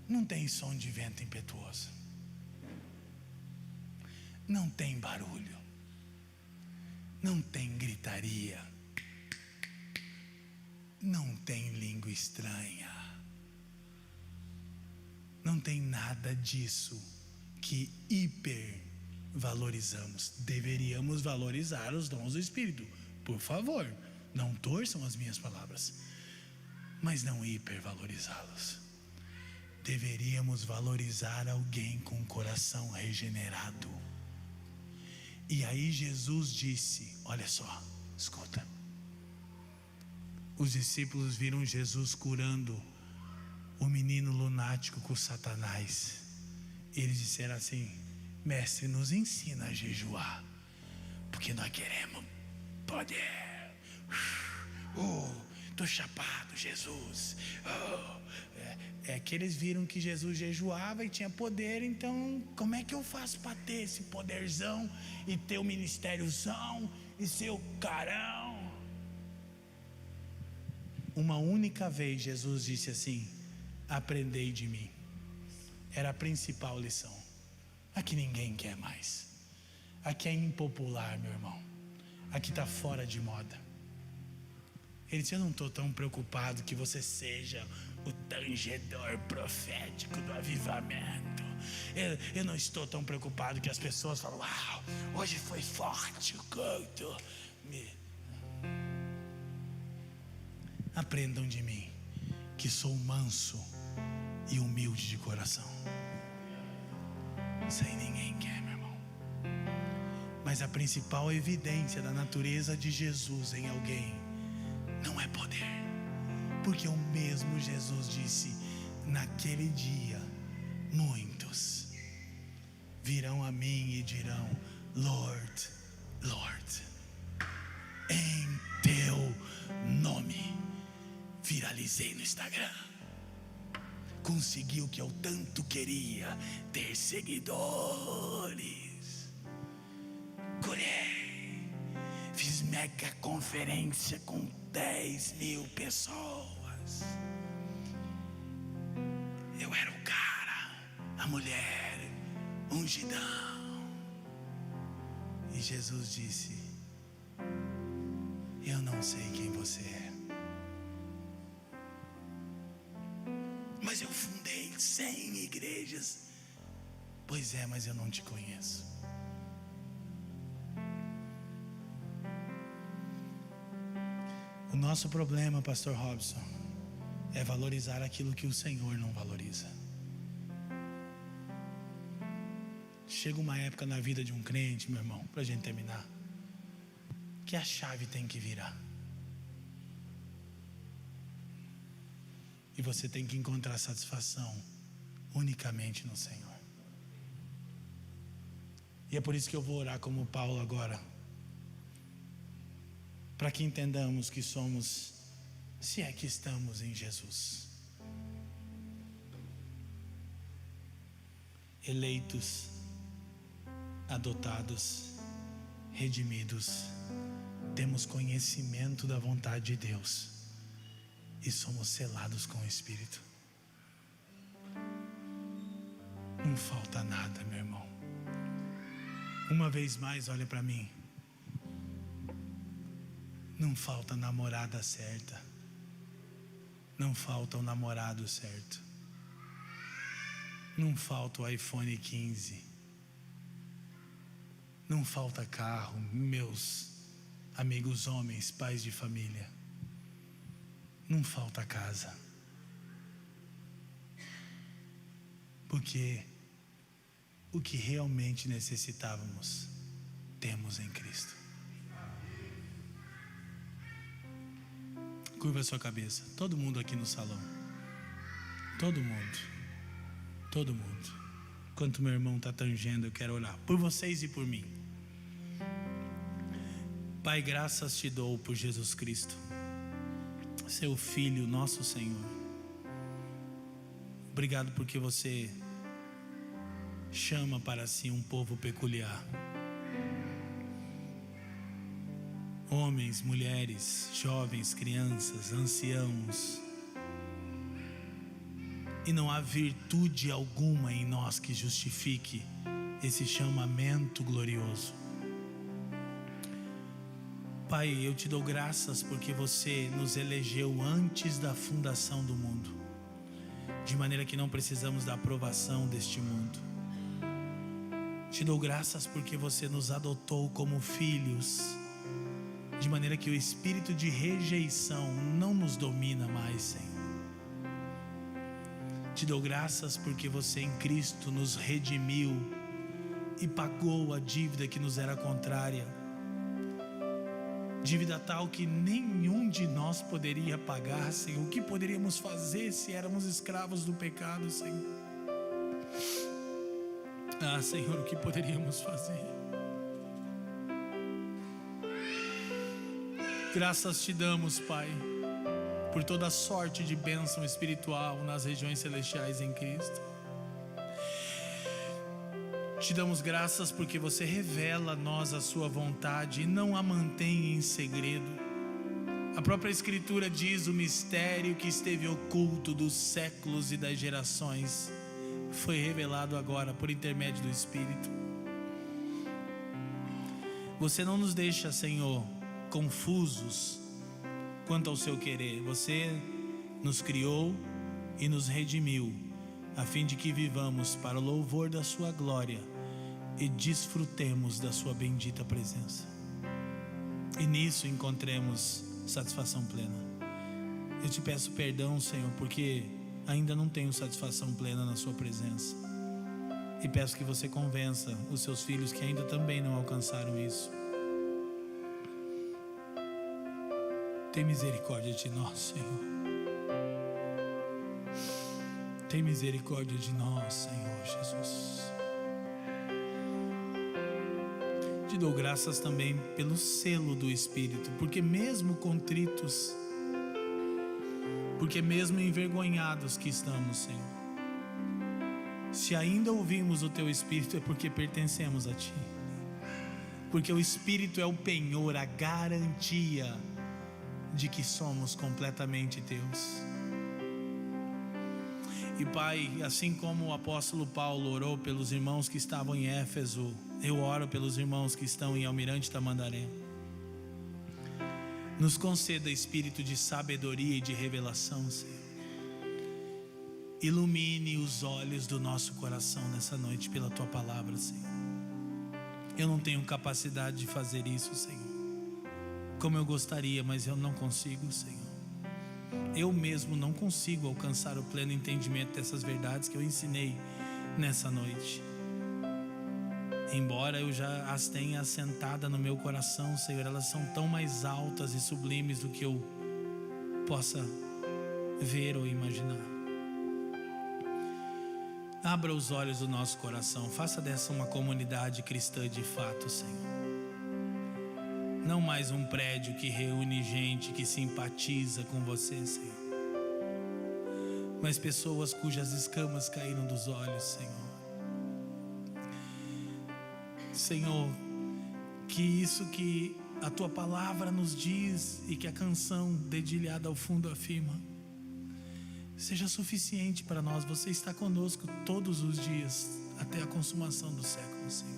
Não tem som de vento impetuoso, não tem barulho, não tem gritaria, não tem língua estranha, não tem nada disso que hipervalorizamos. Deveríamos valorizar os dons do Espírito, por favor, não torçam as minhas palavras, mas não hipervalorizá-los. Deveríamos valorizar alguém com o coração regenerado. E aí Jesus disse: olha só, escuta. Os discípulos viram Jesus curando o menino lunático com Satanás. Eles disseram assim: mestre, nos ensina a jejuar, porque nós queremos poder. Estou chapado, Jesus. É que eles viram que Jesus jejuava e tinha poder. Então como é que eu faço para ter esse poderzão e ter o ministériozão e ser o carão? Uma única vez Jesus disse assim: aprendei de mim. Era a principal lição. Aqui ninguém quer mais. Aqui é impopular, meu irmão. Aqui está fora de moda. Ele disse: eu não estou tão preocupado que você seja o tangedor profético do avivamento. Eu não estou tão preocupado que as pessoas falam: uau, hoje foi forte o culto. Aprendam de mim, que sou manso e humilde de coração. Isso aí ninguém quer, meu irmão. Mas a principal evidência da natureza de Jesus em alguém não é poder, Porque o mesmo Jesus disse: naquele dia muitos virão a mim e dirão: Lord, Lord, em teu nome viralizei no Instagram, consegui o que eu tanto queria, ter seguidores, curei, fiz mega conferência com 10.000 pessoas, eu era o cara, a mulher, ungidão. E Jesus disse: eu não sei quem você é, mas eu fundei 100 igrejas. Pois é, mas eu não te conheço. O nosso problema, pastor Robson, é valorizar aquilo que o Senhor não valoriza. Chega uma época na vida de um crente, meu irmão, para a gente terminar, que a chave tem que virar. E você tem que encontrar satisfação unicamente no Senhor. E é por isso que eu vou orar como Paulo agora, para que entendamos que somos, se é que estamos em Jesus, eleitos, adotados, redimidos, temos conhecimento da vontade de Deus e somos selados com o Espírito. Não falta nada, meu irmão. Uma vez mais, olha para mim. Não falta a namorada certa, não falta o namorado certo, não falta o iPhone 15, não falta carro, meus amigos homens, pais de família, não falta casa, porque o que realmente necessitávamos temos em Cristo. Curva a sua cabeça, todo mundo aqui no salão, todo mundo. Enquanto meu irmão está tangendo, eu quero orar por vocês e por mim. Pai, graças te dou por Jesus Cristo, seu Filho, nosso Senhor. Obrigado porque você chama para si um povo peculiar. Homens, mulheres, jovens, crianças, anciãos. E não há virtude alguma em nós que justifique esse chamamento glorioso. Pai, eu te dou graças porque você nos elegeu antes da fundação do mundo, de maneira que não precisamos da aprovação deste mundo. Te dou graças porque você nos adotou como filhos, de maneira que o espírito de rejeição não nos domina mais, Senhor. Te dou graças porque você em Cristo nos redimiu e pagou a dívida que nos era contrária, dívida tal que nenhum de nós poderia pagar, Senhor. O que poderíamos fazer se éramos escravos do pecado, Senhor? Ah, Senhor, o que poderíamos fazer? Graças te damos, Pai, por toda sorte de bênção espiritual nas regiões celestiais em Cristo. Te damos graças porque você revela a nós a sua vontade e não a mantém em segredo. A própria Escritura diz: o mistério que esteve oculto dos séculos e das gerações foi revelado agora por intermédio do Espírito. Você não nos deixa, Senhor, confusos quanto ao seu querer. Você nos criou e nos redimiu, a fim de que vivamos para o louvor da sua glória e desfrutemos da sua bendita presença, e nisso encontremos satisfação plena. Eu te peço perdão, Senhor, porque ainda não tenho satisfação plena na sua presença, e peço que você convença os seus filhos que ainda também não alcançaram isso. Tem misericórdia de nós, Senhor. Tem misericórdia de nós, Senhor Jesus. Te dou graças também pelo selo do Espírito, porque mesmo contritos, porque mesmo envergonhados que estamos, Senhor, se ainda ouvimos o Teu Espírito é porque pertencemos a Ti, porque o Espírito é o penhor, a garantia de que somos completamente Teus. E Pai, assim como o apóstolo Paulo orou pelos irmãos que estavam em Éfeso, eu oro pelos irmãos que estão em Almirante Tamandaré. Nos conceda espírito de sabedoria e de revelação, Senhor. Ilumine os olhos do nosso coração nessa noite pela Tua palavra, Senhor. Eu não tenho capacidade de fazer isso, Senhor, como eu gostaria, mas eu não consigo, Senhor. Eu mesmo não consigo alcançar o pleno entendimento dessas verdades que eu ensinei nessa noite. Embora eu já as tenha assentada no meu coração, Senhor, elas são tão mais altas e sublimes do que eu possa ver ou imaginar. Abra os olhos do nosso coração, faça dessa uma comunidade cristã de fato, Senhor. Não mais um prédio que reúne gente que simpatiza com você, Senhor, mas pessoas cujas escamas caíram dos olhos, Senhor. Senhor, que isso que a Tua palavra nos diz e que a canção dedilhada ao fundo afirma seja suficiente para nós. Você está conosco todos os dias até a consumação do século, Senhor.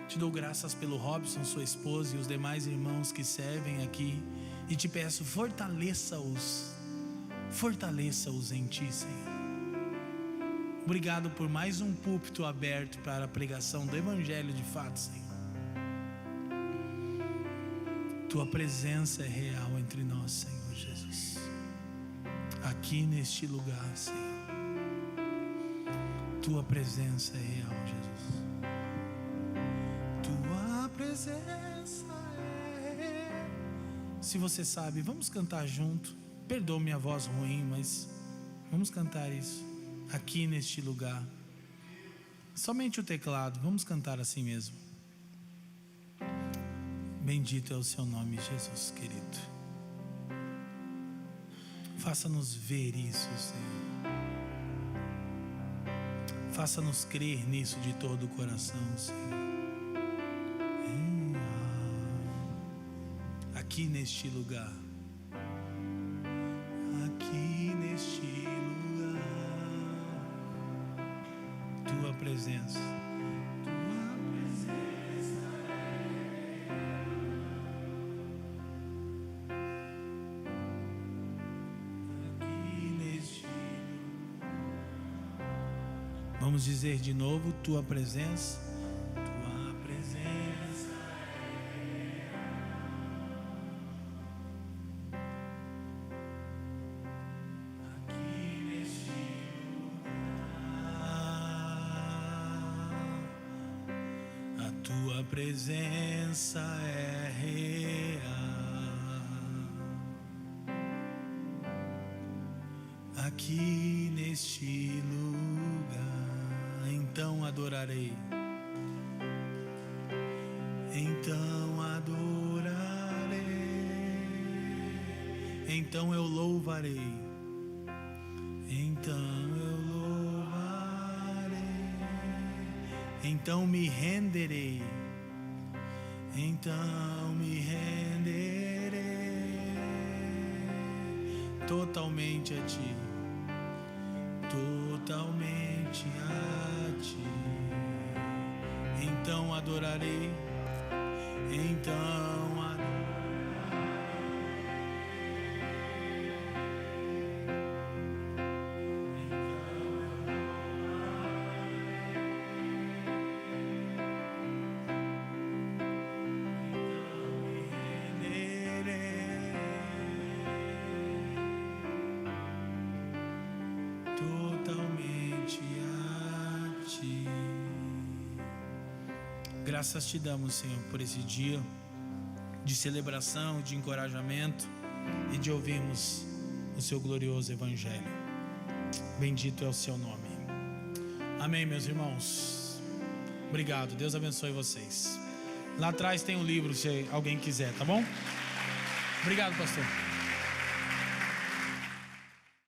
Te dou graças pelo Robson, sua esposa e os demais irmãos que servem aqui, e te peço, fortaleça-os em Ti, Senhor. Obrigado por mais um púlpito aberto para a pregação do Evangelho de fato, Senhor. Tua presença é real entre nós, Senhor Jesus, aqui neste lugar, Senhor. Tua presença é real, Jesus. Tua presença é real. Se você sabe, vamos cantar junto. Perdoa minha voz ruim, mas vamos cantar isso aqui neste lugar. Somente o teclado, vamos cantar assim mesmo. Bendito é o Seu nome, Jesus querido. Faça-nos ver isso, Senhor. Faça-nos crer nisso de todo o coração, Senhor. Aqui neste lugar. Aqui neste lugar. Tua presença. Tua presença aqui neste lugar. Vamos dizer de novo, Tua presença. Tua presença aqui neste lugar. A Tua presença é real. Aqui neste lugar. Então adorarei. Então adorarei. Então eu louvarei. Então eu louvarei. Então me renderei. Então me renderei totalmente a Ti. Totalmente a Ti. Então adorarei. Então totalmente a Ti. Graças Te damos, Senhor, por esse dia de celebração, de encorajamento e de ouvirmos o Seu glorioso Evangelho. Bendito é o seu nome. Amém, meus irmãos. Obrigado, Deus abençoe vocês. Lá atrás tem um livro, se alguém quiser, tá bom? Obrigado, pastor.